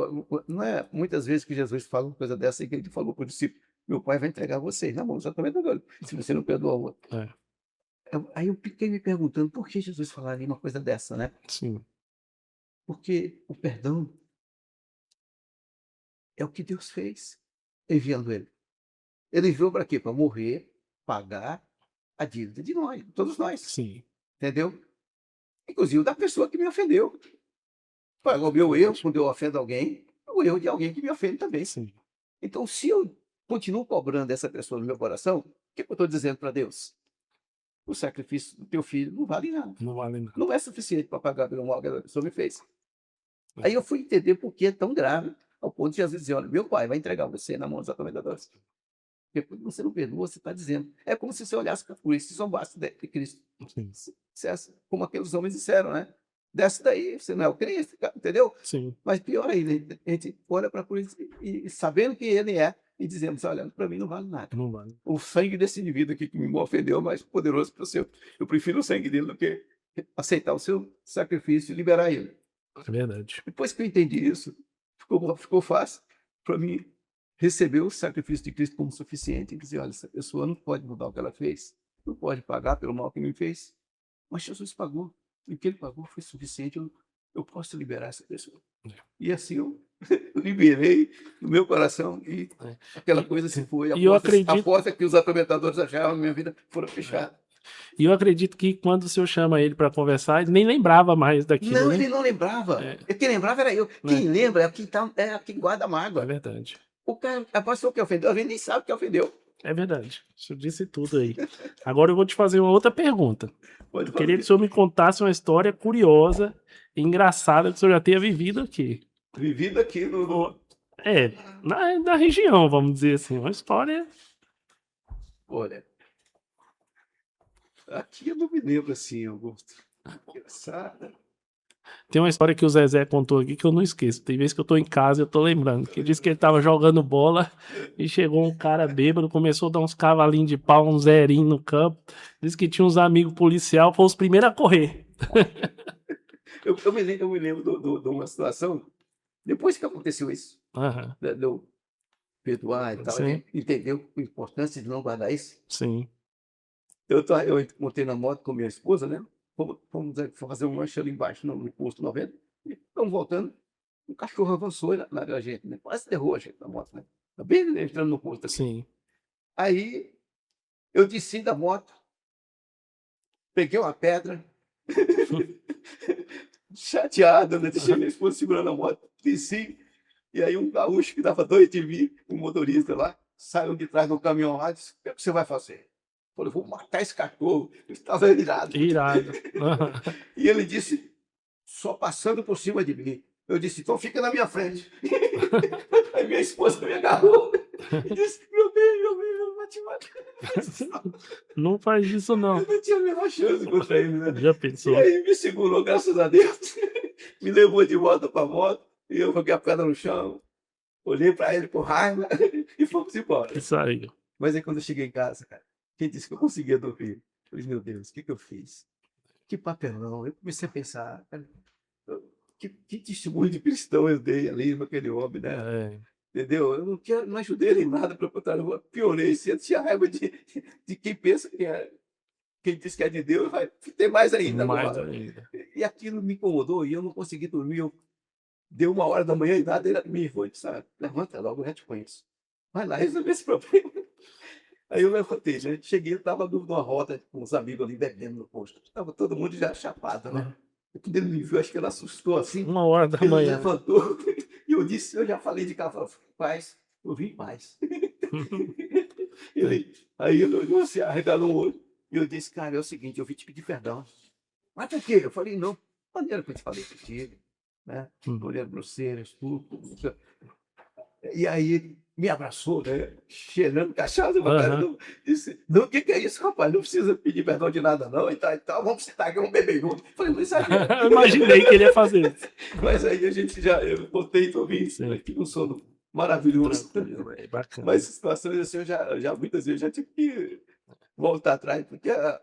não é muitas vezes que Jesus fala uma coisa dessa e que ele falou para o discípulo, meu pai vai entregar vocês na mão dos atormentadores, se você não perdoa o outro. Aí eu fiquei me perguntando por que Jesus falaria uma coisa dessa, né? Sim. Porque o perdão é o que Deus fez enviando ele. Ele enviou para quê? Para morrer, pagar a dívida de nós, todos nós. Sim. Entendeu? Inclusive da pessoa que me ofendeu. O meu erro, quando eu ofendo alguém, é o erro de alguém que me ofende também. Sim. Então, se eu continuo cobrando essa pessoa no meu coração, o que eu estou dizendo para Deus? O sacrifício do teu filho não vale nada. Não vale nada. Não é suficiente para pagar pelo mal que a pessoa me fez. Aí eu fui entender por que é tão grave, ao ponto de Jesus dizer, olha, meu pai vai entregar você na mão dos atormentadores. Porque quando você não perdoa, você está dizendo. É como se você olhasse para a cruz e zombasse de Cristo. Sim. Como aqueles homens disseram, né? Desce daí, você não é o Cristo, entendeu? Sim. Mas pior ainda, a gente olha para a cruz e sabendo que ele é, e dizemos, olha, para mim não vale nada. Não vale. O sangue desse indivíduo aqui que me ofendeu é mais poderoso que o seu. Eu prefiro o sangue dele do que aceitar o seu sacrifício e liberar ele. É verdade. Depois que eu entendi isso, ficou fácil para mim receber o sacrifício de Cristo como suficiente e dizer, olha, essa pessoa não pode mudar o que ela fez, não pode pagar pelo mal que me fez, mas Jesus pagou. E o que ele pagou foi suficiente, eu posso liberar essa pessoa. E assim eu liberei no meu coração e aquela coisa se foi. A porta que os atormentadores acharam na minha vida foram fechadas. E eu acredito que quando o senhor chama ele para conversar, ele nem lembrava mais daquilo. Não, né? ele não lembrava. Quem lembrava era eu. Quem lembra é quem guarda a mágoa. É verdade. O cara, a pessoa que ofendeu, a gente nem sabe que ofendeu. É verdade. O senhor disse tudo aí. Agora eu vou te fazer uma outra pergunta. Eu queria que o senhor me contasse uma história curiosa e engraçada que o senhor já tenha vivido aqui. Vivido aqui no... na região, vamos dizer assim. Uma história... Olha, aqui eu não me lembro assim, Augusto. Engraçada. Tem uma história que o Zezé contou aqui que eu não esqueço. Tem vezes que eu tô em casa e eu tô lembrando. Que ele disse que ele tava jogando bola e chegou um cara bêbado, começou a dar uns cavalinhos de pau, um zerinho no campo. Disse que tinha uns amigos policial, foram os primeiros a correr. Eu me lembro de uma situação, depois que aconteceu isso, de eu perdoar e tal, entendeu a importância de não guardar isso? Sim. Eu montei na moto com minha esposa, né? Fomos fazer um lanche ali embaixo no posto 90. E estamos voltando. Um cachorro avançou na gente, né? Quase derrubou a gente na moto, né? Tá bem entrando no posto aqui. Sim. Aí eu desci da moto, peguei uma pedra, chateado, né? Deixei minha esposa segurando a moto, desci. E aí um gaúcho que dava doido de mim, um motorista lá, saiu de trás do caminhão lá e disse, o que você vai fazer? Eu falei, vou matar esse cachorro. Eu estava irado. E ele disse, só passando por cima de mim. Eu disse, então fica na minha frente. Aí minha esposa me agarrou e disse, meu bem, eu vou te matar. Não faz isso, não. Eu não tinha a menor chance contra ele, né? Já pensou? E aí me segurou, graças a Deus. Me levou de volta para a moto. E eu joguei a pedra no chão, olhei pra ele com raiva e fomos embora. Isso aí. Mas aí quando eu cheguei em casa, cara, quem disse que eu conseguia dormir? Eu falei, meu Deus, o que eu fiz? Que papelão. Eu comecei a pensar, cara, que testemunho de cristão eu dei ali para aquele homem, né? É, Entendeu? Eu não ajudei ele em nada para botar no piorei. Se eu tinha raiva de quem pensa que é, quem diz que é de Deus, vai ter mais ainda mais agora. ainda. E aquilo me incomodou e eu não consegui dormir. Deu 1h da manhã e nada, ele me foi, sabe? Levanta logo, eu já te conheço. Vai lá resolver esse problema. Aí eu levantei, né? Cheguei, eu estava numa roda com uns amigos ali bebendo no posto. Estava todo mundo já chapado, né? Quando ele me viu, acho que ele assustou assim. 1h da Ele manhã. levantou e eu disse, eu já falei de casa, paz, eu vim em paz. Aí ele olhou assim, arregalou o olho. E eu disse, cara, é o seguinte, eu vim te pedir perdão. Mas por quê? Eu falei, não, maneira que eu te falei contigo, né? Olhando grosseiro, estúpido. E aí ele me abraçou, né? Cheirando cachaça, disse, não, o que é isso, rapaz? Não precisa pedir perdão de nada, não, e tal, vamos sentar aqui, vamos beber junto. Falei, mas isso aí... Eu imaginei que ele ia fazer isso. Mas aí a gente eu botei e dormi, tive um sono maravilhoso. É bacana. Mas situações assim, eu já muitas vezes já tive que voltar atrás, porque a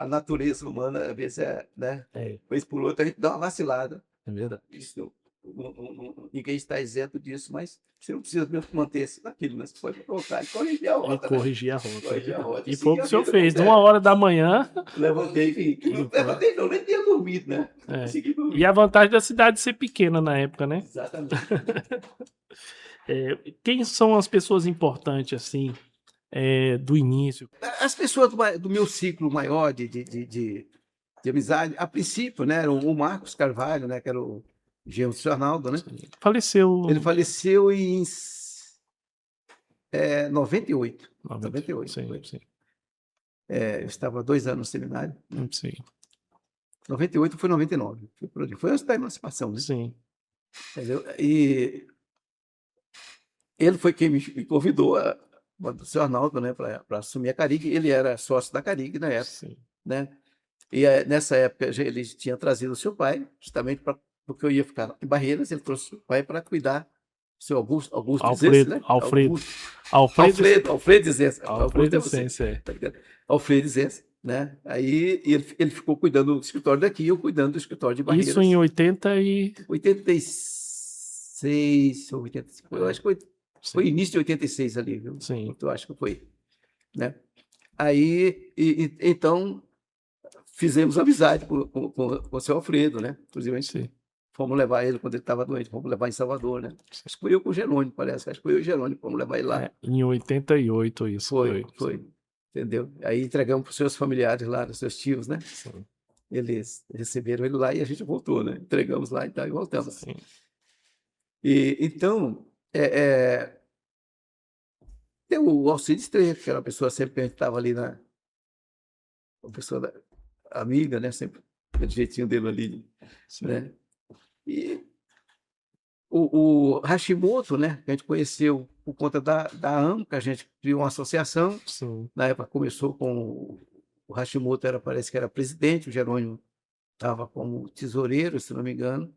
natureza humana, às vezes, né? Vez por outra, a gente dá uma vacilada. É verdade. Isso, ninguém está isento disso, mas você não precisa mesmo manter-se naquilo, né? Você pode colocar e corrigir a rota. Corrigir a rota. Corrigir a rota. E foi o que o senhor fez. 1h da manhã. Levantei, enfim. Não levantei, não, nem tinha dormido, né? Consegui dormir. E a vantagem da cidade ser pequena na época, né? Exatamente. Quem são as pessoas importantes, assim, do início? As pessoas do meu ciclo maior de amizade, a princípio, né, era o Marcos Carvalho, né, que era o genro do senhor Arnaldo, né? Faleceu. Ele faleceu em 98. 98. Sim. Eu estava 2 anos no seminário. Sim. 98 foi 99. Foi antes da emancipação, né? Sim. Entendeu? E ele foi quem me convidou, o senhor Arnaldo, né, para assumir a Carig. Ele era sócio da Carig na época. Sim. Né? E nessa época ele tinha trazido o seu pai, justamente porque eu ia ficar em Barreiras, ele trouxe o pai para cuidar do seu Augusto Zesse, né? Alfredo Zesse, né? Aí ele ficou cuidando do escritório daqui, eu cuidando do escritório de Barreiras. Isso em 86 ou 85, eu acho que foi início de 86 ali, viu? Sim. Eu acho que foi, né? Aí, então, fizemos amizade com o seu Alfredo, né? Inclusive, a gente fomos levar ele quando ele estava doente, fomos levar em Salvador, né? Acho que foi eu com o Jerônimo, parece. Acho que foi eu e o Jerônimo, fomos levar ele lá. Em 88 isso foi. Entendeu? Aí entregamos para os seus familiares lá, os seus tios, né? Sim. Eles receberam ele lá e a gente voltou, né? Entregamos lá e tal, e voltamos. Sim. E então, tem o Alcides Trejo, que era uma pessoa sempre que a gente estava ali uma pessoa amiga, né? Sempre aquele jeitinho dele ali, né? E o Hashimoto, né? Que a gente conheceu por conta da AMO, que a gente criou uma associação. Sim. Na época começou com o Hashimoto, parece que era presidente, o Jerônimo estava como tesoureiro, se não me engano,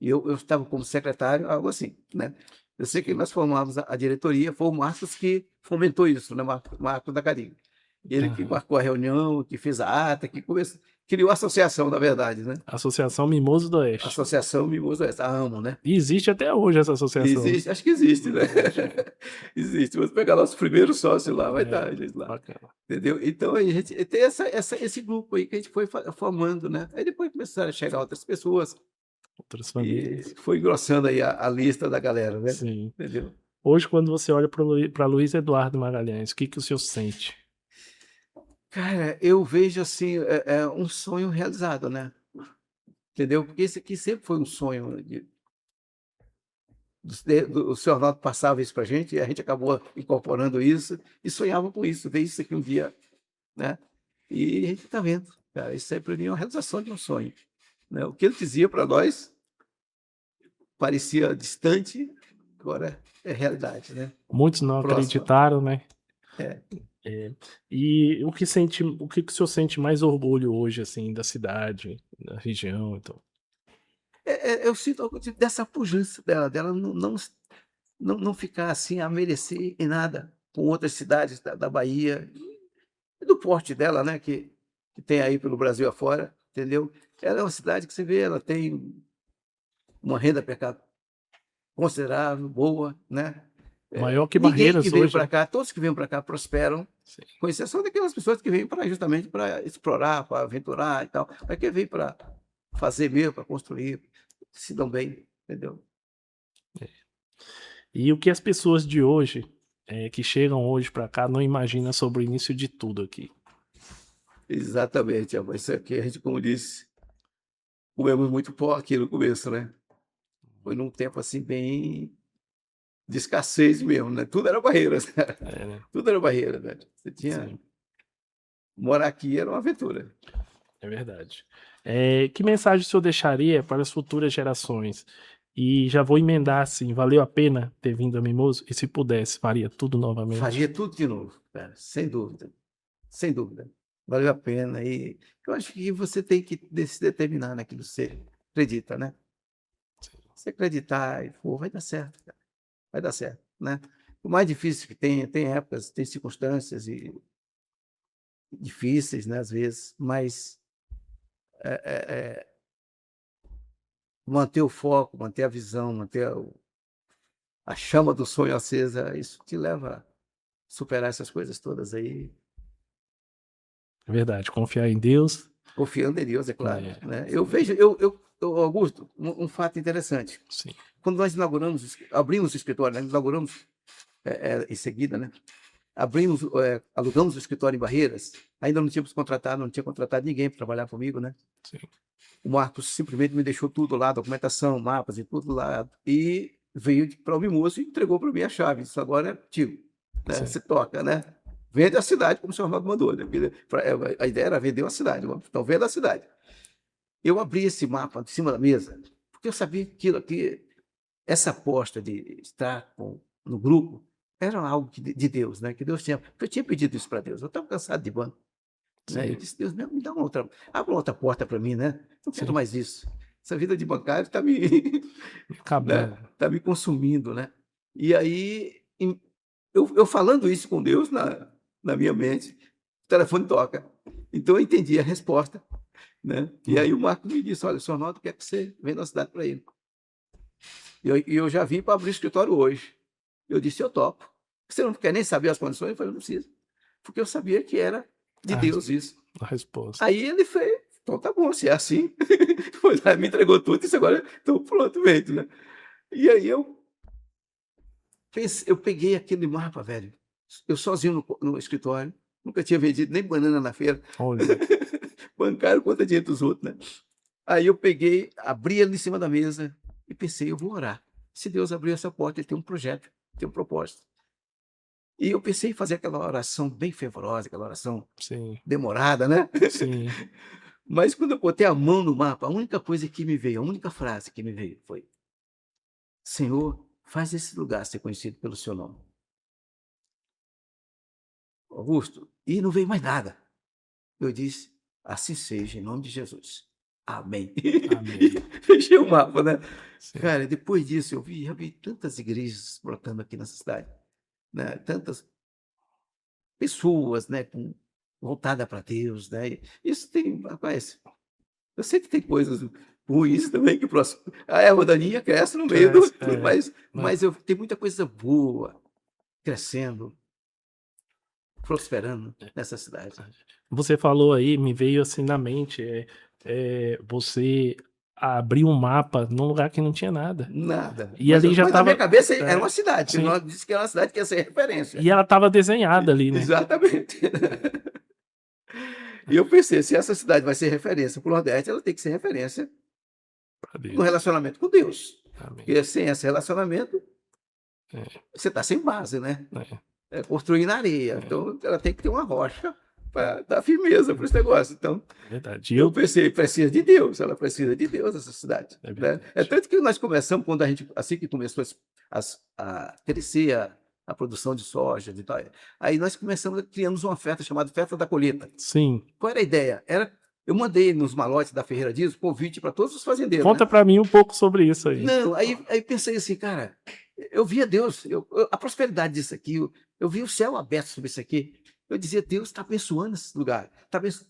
e eu estava como secretário, algo assim, né? Eu sei que nós formamos a diretoria, foi o Marcos que fomentou isso, né? Marcos da Carig. Ele que marcou a reunião, que fez a ata, que criou a associação, na verdade, né? Associação Mimoso do Oeste. Associação Mimoso do Oeste, a AMO, né? E existe até hoje essa associação. Existe, acho que existe, né? Existe. Vamos pegar nosso primeiro sócio lá, vai estar a gente lá. Bacana. Entendeu? Então, a gente tem esse grupo aí que a gente foi formando, né? Aí depois começaram a chegar outras pessoas. Outras famílias. E foi engrossando aí a lista da galera, né? Sim. Entendeu? Hoje, quando você olha para Luiz Eduardo Magalhães, o que o senhor sente? Cara, eu vejo assim, um sonho realizado, né? Entendeu? Porque esse aqui sempre foi um sonho. O senhor Arnaldo passava isso para a gente, e a gente acabou incorporando isso e sonhava com isso, ver isso aqui um dia, né? E a gente está vendo, cara, isso aí para mim é uma realização de um sonho, né? O que ele dizia para nós parecia distante, agora é realidade, né? Muitos não acreditaram, né? E o que o senhor sente mais orgulho hoje, assim, da cidade, da região? Então? eu sinto algo dessa pujança dela não ficar assim a merecer em nada com outras cidades da Bahia e do porte dela, né, que tem aí pelo Brasil afora, entendeu? Ela é uma cidade que você vê, ela tem uma renda per capita considerável, boa, né? Maior que Ninguém que Barreiras veio hoje, para né? cá, todos que vêm para cá prosperam, Sim. com exceção daquelas pessoas que vêm justamente para explorar, para aventurar e tal. Mas quem vem para fazer mesmo, para construir, se dão bem, entendeu? E o que as pessoas de hoje, que chegam hoje para cá, não imaginam sobre o início de tudo aqui. Exatamente, amor. Isso aqui a gente, como disse, comemos muito pó aqui no começo, né? Foi num tempo assim bem de escassez mesmo, né? Tudo era barreiras, né? É, né? Tudo era barreira, né? Você tinha... Sim, Morar aqui era uma aventura. é verdade. Que mensagem o senhor deixaria para as futuras gerações? E já vou emendar assim, valeu a pena ter vindo a Mimoso? E se pudesse, faria tudo novamente? Faria tudo de novo, cara, sem dúvida. Sem dúvida. Valeu a pena. E eu acho que você tem que se determinar naquilo que você acredita, né? Se acreditar e for, vai dar certo, cara. Vai dar certo, né? O mais difícil que tem épocas, tem circunstâncias e difíceis, né, às vezes, mas manter o foco, manter a visão, manter a chama do sonho acesa, isso te leva a superar essas coisas todas aí, É verdade, confiar em Deus. confiando em Deus, é claro, É, né? Eu vejo, Augusto, fato interessante. sim, Quando nós abrimos o escritório, né? Inauguramos em seguida, né? Alugamos o escritório em Barreiras, ainda não tínhamos contratado, não tinha contratado ninguém para trabalhar comigo, né? sim. O Marcos simplesmente me deixou tudo lá, documentação, mapas e tudo lá, e veio para o Mimoso e entregou para mim a chave. Isso agora é contigo, né? Sim. Você toca, né? Vende a cidade, como o senhor Arnaldo mandou, né? A ideia era vender uma cidade, então venda a cidade. Eu abri esse mapa de cima da mesa, porque eu sabia que aquilo aqui, essa aposta de estar no grupo, era algo de Deus, né? Que Deus tinha. Porque eu tinha pedido isso para Deus. Eu estava cansado de banco, né? Eu Sim. disse, Deus, me dá abre uma outra porta para mim, né? Não quero Sim. mais isso. Essa vida de bancário está me, Acabando. né? Tá me consumindo, né? E aí, eu falando isso com Deus na minha mente, o telefone toca. Então eu entendi a resposta, né? E aí o Marco me disse, olha, o senhor Arnaldo quer que você venha na cidade para ele. E eu já vim para abrir o escritório hoje. Eu disse, eu topo. Você não quer nem saber as condições? Eu falei, não precisa. Porque eu sabia que era de Deus isso. A resposta. Aí ele fez, então tá bom, se é assim. Foi lá, me entregou tudo, isso agora estou pronto, feito, né? E aí eu peguei aquele mapa, velho. Eu sozinho no escritório, nunca tinha vendido nem banana na feira. Olha, Bancário conta dinheiro dos outros, né? Aí eu peguei, abri ele em cima da mesa e pensei, eu vou orar. Se Deus abrir essa porta, ele tem um projeto, tem um propósito. E eu pensei em fazer aquela oração bem fervorosa, aquela oração sim, demorada, né? sim. Mas quando eu botei a mão no mapa, a única coisa que me veio, a única frase que me veio foi: Senhor, faz esse lugar ser conhecido pelo seu nome. Augusto, e não veio mais nada. Eu disse, assim seja, em nome de Jesus. Amém. Amém. Fechei o mapa, né? Sim. Cara, depois disso, eu vi tantas igrejas brotando aqui nessa cidade, né? Tantas pessoas, né, voltada para Deus, né? Isso tem, rapaz, eu sei que tem coisas ruins também que a erva daninha cresce no meio do Cresce, mas tem muita coisa boa crescendo, prosperando nessa cidade. Você falou aí, me veio assim na mente, você abriu um mapa num lugar que não tinha nada. Nada. E ali já mas na minha tava. cabeça era uma cidade. Sim. Nós disse que era uma cidade que ia ser referência. E ela tava desenhada ali, né? Exatamente. E eu pensei, se essa cidade vai ser referência para o Nordeste, ela tem que ser referência Pra Deus. no relacionamento com Deus. Amém. Porque sem esse relacionamento, você está sem base, né? É construir na areia. Então, ela tem que ter uma rocha para dar firmeza para esse negócio. Então, Verdade. eu pensei, precisa de Deus. Ela precisa de Deus, essa cidade. É Né? É tanto que nós começamos, quando a gente, assim que começou a crescer a produção de soja, de tal, aí nós criamos uma festa chamada Festa da Colheita. Sim. Qual era a ideia? Era Eu mandei nos malotes da Ferreira Dias convite para todos os fazendeiros, Conta né? para mim um pouco sobre isso aí. Não, aí pensei assim, cara, eu via Deus, a prosperidade disso aqui, eu vi o céu aberto sobre isso aqui. Eu dizia, Deus está abençoando esse lugar.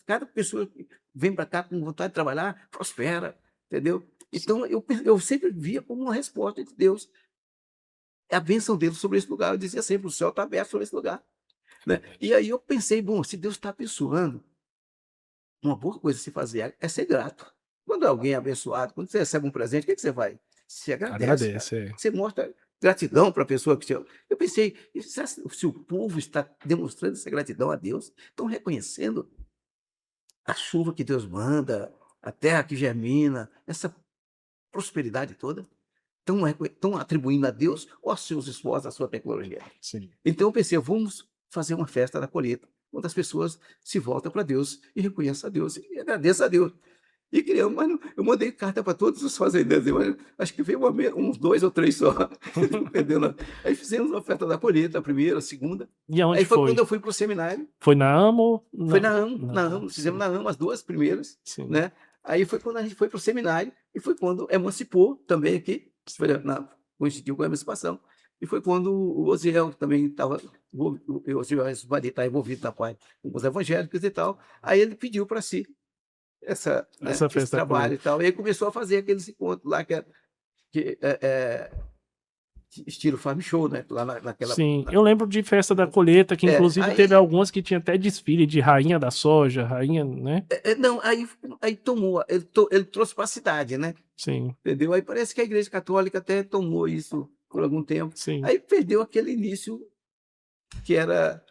Cada pessoa que vem para cá com vontade de trabalhar, prospera, entendeu? Então, eu sempre via como uma resposta de Deus. É a bênção dele sobre esse lugar. Eu dizia sempre, o céu está aberto sobre esse lugar, né? E aí eu pensei, bom, se Deus está abençoando, uma boa coisa a se fazer é ser grato. Quando alguém é abençoado, quando você recebe um presente, o que, que você vai? Se agradece, cara. Agradece, é. Você mostra gratidão para a pessoa que te ama. Eu pensei, e se o povo está demonstrando essa gratidão a Deus, estão reconhecendo a chuva que Deus manda, a terra que germina, essa prosperidade toda, estão atribuindo a Deus ou aos seus esforços, à sua tecnologia. Sim. Então eu pensei, vamos fazer uma festa da colheita, onde as pessoas se voltam para Deus e reconhecem a Deus e agradeçam a Deus. E criamos, mas eu mandei carta para todos os fazendeiros, mas acho que veio uns 2 ou 3 só. Entendeu? Aí fizemos uma festa da colheita, a primeira, a segunda. E aonde Aí foi foi? quando eu fui para o seminário. Foi na AMO? Foi na AMO, fizemos na AMO as 2 primeiras, Sim. né? Aí foi quando a gente foi para o seminário e foi quando emancipou também aqui, coincidiu com a emancipação. E foi quando o Osiel também estava, o Osiel está envolvido na parte com os evangélicos e tal. Aí ele pediu para si essa Festa esse trabalho e tal. E aí começou a fazer aqueles encontros lá estilo Farm Show, né? Lá naquela. Sim, eu lembro de festa da colheita, que inclusive aí, teve algumas que tinha até desfile de rainha da soja, rainha, né? Não, aí tomou, ele trouxe para a cidade, né? Sim. Entendeu? Aí parece que a Igreja Católica até tomou isso por algum tempo. Sim. Aí perdeu aquele início que era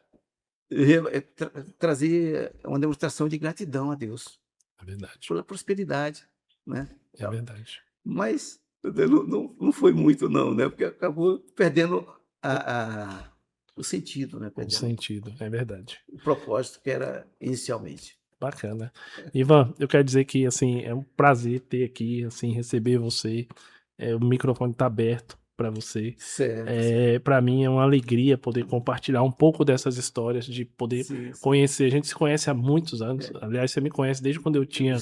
trazer uma demonstração de gratidão a Deus. É verdade. Pela prosperidade, né? É verdade. Mas não foi muito não, né? Porque acabou perdendo o sentido, né? O sentido, é verdade. O propósito que era inicialmente. Bacana. Ivan, eu quero dizer que, assim, é um prazer ter aqui, assim, receber você. O microfone está aberto para você. Certo. Para mim é uma alegria poder compartilhar um pouco dessas histórias, de poder conhecer. A gente se conhece há muitos anos. Aliás, você me conhece desde quando eu tinha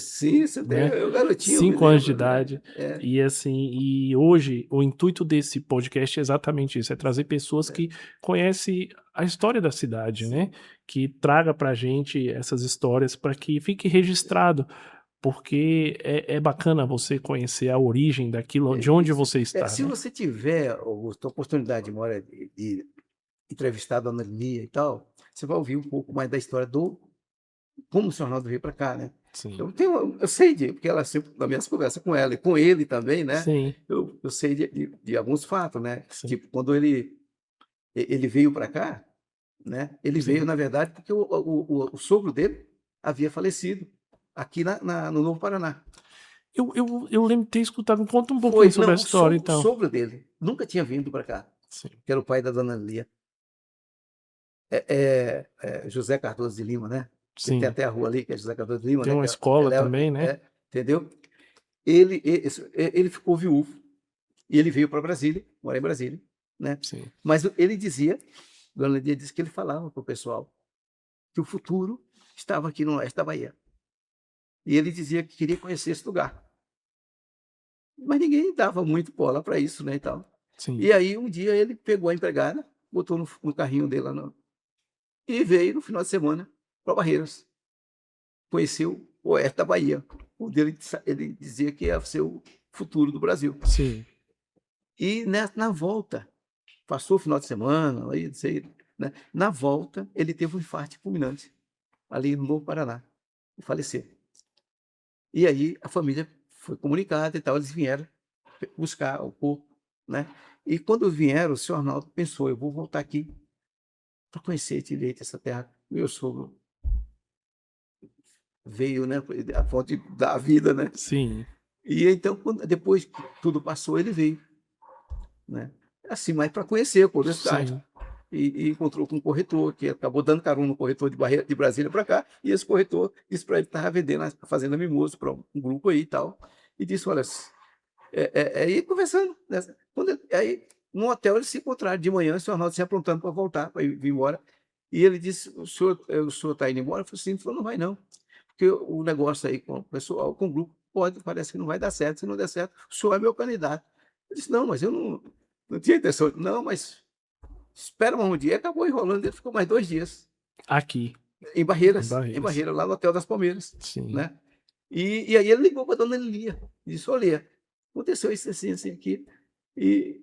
eu garotinho, 5 anos de lembro, idade. Né? E assim, e hoje o intuito desse podcast é exatamente isso: é trazer pessoas que conhecem a história da cidade, né? Que traga pra gente essas histórias para que fique registrado. Porque é bacana você conhecer a origem daquilo, de onde você está. Se você tiver, Augusto, a oportunidade de entrevistar a dona Lia e tal, você vai ouvir um pouco mais da história como o Sr. Arnaldo veio para cá, né? Sim. Eu sei porque ela sempre, nas minhas conversas com ela e com ele também, né? Sim. Eu sei de alguns fatos, né? Sim. Tipo, quando ele veio para cá, né? Ele veio, na verdade, porque o sogro dele havia falecido aqui no Novo Paraná. Eu lembro de ter escutado. Conta um pouquinho sobre a história, então. O sogro dele nunca tinha vindo para cá. Sim. Que era o pai da dona Lia. José Cardoso de Lima, né? Sim. Tem até a rua ali, que é José Cardoso de Lima. Tem né? uma escola também, né? Entendeu? Ele ficou viúvo e ele veio para Brasília, mora em Brasília, né? Sim. Mas ele dizia, dona Lia disse que ele falava para o pessoal que o futuro estava aqui no oeste da Bahia. E ele dizia que queria conhecer esse lugar. Mas ninguém dava muito bola para isso, né, e tal. Sim. E aí um dia ele pegou a empregada, botou no carrinho dele lá e veio no final de semana para Barreiras. Conheceu o oeste da Bahia, onde ele dizia que ia ser o futuro do Brasil. Sim. E na volta, passou o final de semana, aí, né? Na volta ele teve um infarto fulminante ali no Novo Paraná e faleceu. E aí a família foi comunicada e tal, eles vieram buscar o corpo, né? E quando vieram, o senhor Arnaldo pensou, eu vou voltar aqui para conhecer direito essa terra. Meu sogro veio, né? A fonte da vida, né? Sim. E então, depois que tudo passou, ele veio, né? Assim, mais para conhecer a curiosidade. Sim. E encontrou com um corretor, que acabou dando carona no corretor de Brasília para cá, e esse corretor disse para ele que estava vendendo a Fazenda Mimoso para um grupo aí e tal, e disse, olha, aí conversando, né? Aí no hotel eles se encontraram de manhã, o senhor Arnaldo se aprontando para voltar, para vir embora, e ele disse, o senhor está indo embora? Eu falei, sim. Ele falou, não vai não, porque o negócio aí com o pessoal, com o grupo, parece que não vai dar certo. Se não der certo, o senhor é meu candidato. Eu disse, não, mas eu não tinha intenção. Não, mas espera mais um dia. Acabou enrolando, ele ficou mais 2 dias. Aqui. Em Barreiras, lá no Hotel das Palmeiras. Sim. Né? E aí ele ligou para a dona Lilia e disse, olha, aconteceu isso assim, assim, aqui, e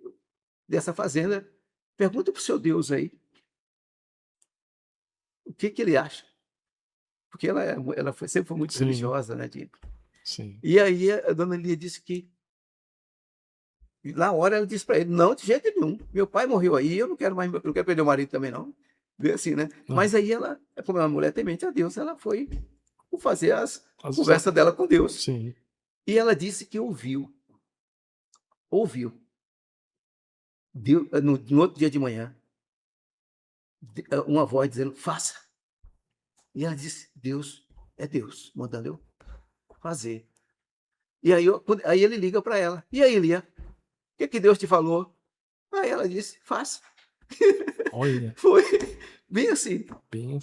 dessa fazenda, pergunta para o seu Deus aí, o que ele acha? Porque ela sempre foi muito Sim. religiosa, né, Sim. E aí a dona Lilia disse que, na hora ela disse para ele, não, de jeito nenhum, meu pai morreu aí, eu não quero perder o marido também não, bem assim, né? Mas aí ela, como uma mulher temente a Deus, ela foi fazer as conversas dela com Deus. Sim. E ela disse que ouviu. Deus, no outro dia de manhã, uma voz dizendo, faça. E ela disse, Deus é Deus, mandando eu fazer. E aí ele liga para ela. E aí, Lia, o que Deus te falou? Aí ela disse, faça. Olha. Foi bem assim.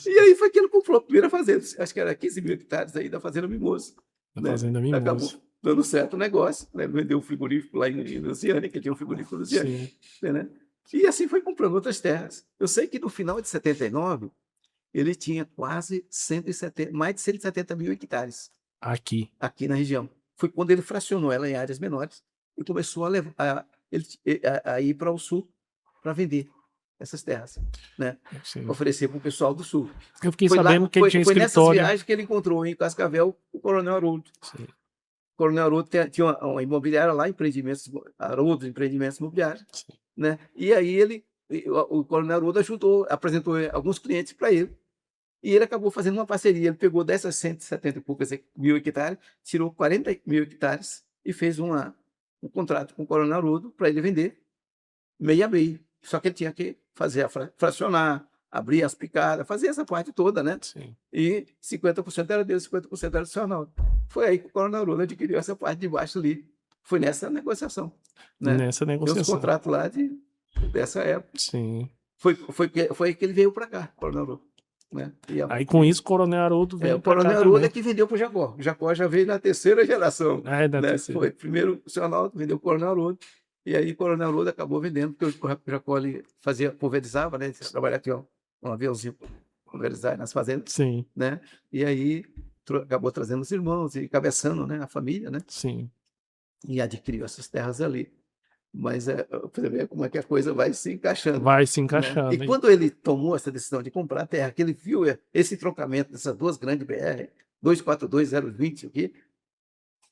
E aí foi que ele comprou a primeira fazenda. Acho que era 15 mil hectares aí da Fazenda Mimoso. Da Fazenda Mimoso. Acabou dando certo o negócio. Né? Vendeu um frigorífico lá em Lusiânia, que tinha um frigorífico em Lusiânia. Né? E assim foi comprando outras terras. Eu sei que no final de 79, ele tinha quase mais de 170 mil hectares. Aqui na região. Foi quando ele fracionou ela em áreas menores e começou a ir para o sul para vender essas terras, né? Oferecer para o pessoal do sul. Eu fiquei sabendo que ele tinha escritório. Foi nessas viagens que ele encontrou em Cascavel o Coronel Haroldo. Sim. O Coronel Haroldo tinha uma imobiliária lá, Haroldo Empreendimentos Imobiliários, né? E aí o Coronel Haroldo apresentou alguns clientes para ele. E ele acabou fazendo uma parceria. Ele pegou dessas 170 e poucas mil hectares, tirou 40 mil hectares e fez um contrato com o Coronel Haroldo para ele vender meio a meio. Só que ele tinha que fazer fracionar, abrir as picadas, fazer essa parte toda, né? Sim. E 50% era dele, 50% era do seu Arnaldo. Foi aí que o Coronel Haroldo adquiriu essa parte de baixo ali. Foi nessa negociação. Né? Nessa negociação. Tem os contratos lá dessa época. Sim. Foi aí que ele veio para cá, Coronel Haroldo. Né? Aí com isso o Coronel Haroldo veio para cá. O Coronel Haroldo é que vendeu para o Jacó. O Jacó já veio na terceira geração. Da né? terceira. Foi primeiro o seu Arnaldo, vendeu o Coronel Haroldo. E aí o Coronel Haroldo acabou vendendo, porque o Jacó ali pulverizava, né? Trabalhava aqui, um aviãozinho pulverizar nas fazendas. Sim. Né? E aí acabou trazendo os irmãos e cabeçando, né? A família, né? Sim. E adquiriu essas terras ali. Mas você vê como é que a coisa vai se encaixando. Vai se encaixando. Né? E quando ele tomou essa decisão de comprar a terra, que ele viu esse trocamento dessas duas grandes BR, 242-020 aqui,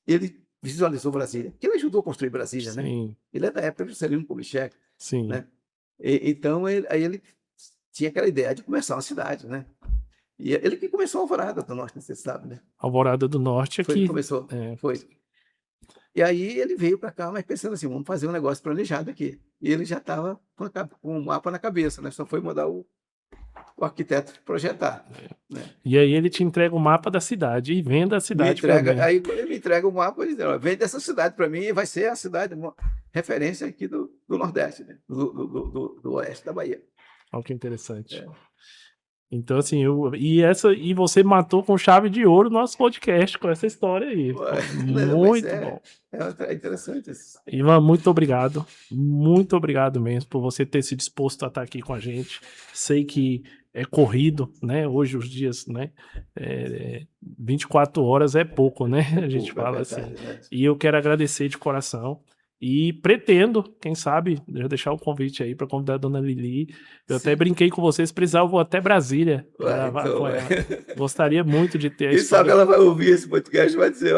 ele visualizou Brasília. Porque ele ajudou a construir Brasília, Sim. Né? Ele é da época do Juscelino Kubitschek. Sim. Né? Então, aí ele tinha aquela ideia de começar uma cidade, né? E ele que começou a Alvorada do Norte, você sabe, né? Alvorada do Norte aqui. Começou, foi. E aí ele veio para cá, mas pensando assim, vamos fazer um negócio planejado aqui. E ele já estava com um mapa na cabeça, né? Só foi mandar o arquiteto projetar. Né? E aí ele te entrega o mapa da cidade e vende a cidade para mim. Aí quando ele me entrega o mapa, ele diz, vende essa cidade para mim e vai ser a cidade, uma referência aqui do Nordeste, né? do Oeste da Bahia. Olha que interessante. Então, assim, e você matou com chave de ouro o nosso podcast com essa história aí. Muito bom. É interessante isso. Ivan, muito obrigado. Muito obrigado mesmo por você ter se disposto a estar aqui com a gente. Sei que é corrido, né? Hoje os dias, né? 24 horas é pouco, né? A gente fala assim. Né? E eu quero agradecer de coração. E pretendo, quem sabe, deixar o convite aí para convidar a dona Lili. Eu até brinquei com vocês, precisar, eu vou até Brasília gravar com ela. Gostaria muito de ter a história. Quem sabe ela vai ouvir esse podcast e vai dizer,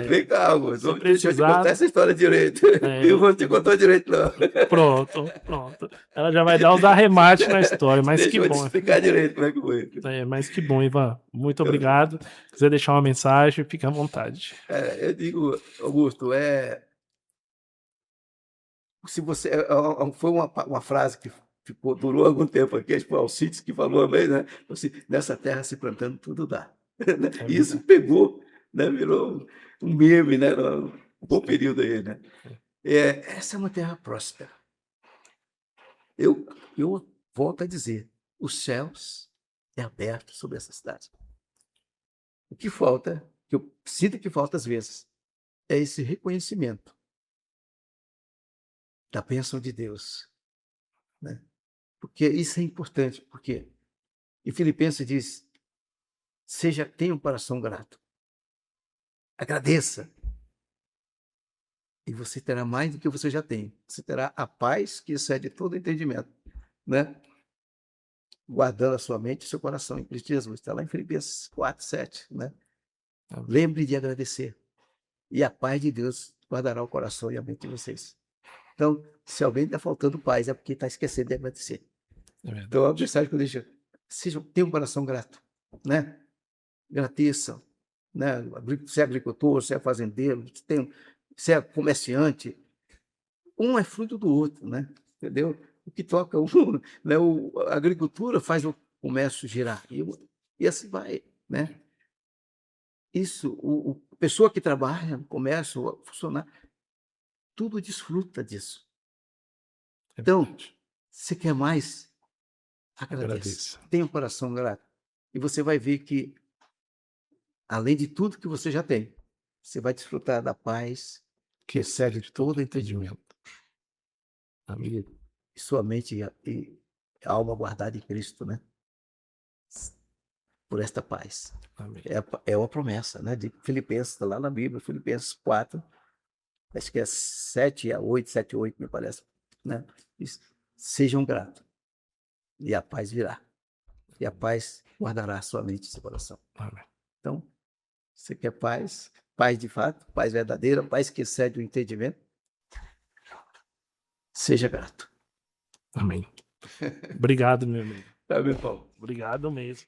vem cá, Augusto, deixa eu te contar essa história direito. Eu não te contou direito, não. Pronto. Ela já vai dar os arremates na história, mas deixa que eu bom. Te explicar direito como é que foi. Mas que bom, Ivan. Muito obrigado. Se quiser deixar uma mensagem, fica à vontade. Eu digo, Augusto, se você foi uma frase que durou algum tempo aqui, acho que foi o Alcides que falou também, né? Assim, nessa terra se plantando tudo dá. Isso pegou, né? Virou um meme, né? Um bom período aí, né? Essa é uma terra próspera. Eu volto a dizer, os céus é aberto sobre essa cidade. O que falta, que eu sinto que falta às vezes, é esse reconhecimento da bênção de Deus, né? Porque isso é importante, porque em Filipenses diz: tenha um coração grato, agradeça, e você terá mais do que você já tem. Você terá a paz que excede todo entendimento, né? Guardando a sua mente e seu coração em Cristo Jesus. Está lá em Filipenses 4:7, né? Lembre de agradecer, e a paz de Deus guardará o coração e a mente de vocês. Então, se alguém está faltando paz, é porque está esquecendo de agradecer. Então, a mensagem que eu deixo: tenha um coração grato, né? Agradeçam, né? Se é agricultor, se é fazendeiro, se é comerciante, um é fruto do outro, né? Entendeu? O que toca um, né? A agricultura faz o comércio girar, e assim vai, né? Isso, a pessoa que trabalha no comércio, o funcionário, tudo desfruta disso. Então, você quer mais? Agradeça. Tenha um coração grato. E você vai ver que, além de tudo que você já tem, você vai desfrutar da paz que excede todo entendimento. Amém. E sua mente e alma guardada em Cristo, né? Por esta paz. Amém. É uma promessa, né? De Filipenses, está lá na Bíblia, Filipenses 4, acho que é 7:8, me parece, né? Sejam gratos, e a paz virá. E a paz guardará a sua mente e seu coração. Amém. Então, você quer paz? Paz de fato, paz verdadeira, paz que excede o entendimento? Seja grato. Amém. Obrigado, meu amigo. Tá bem, Paulo. Obrigado mesmo.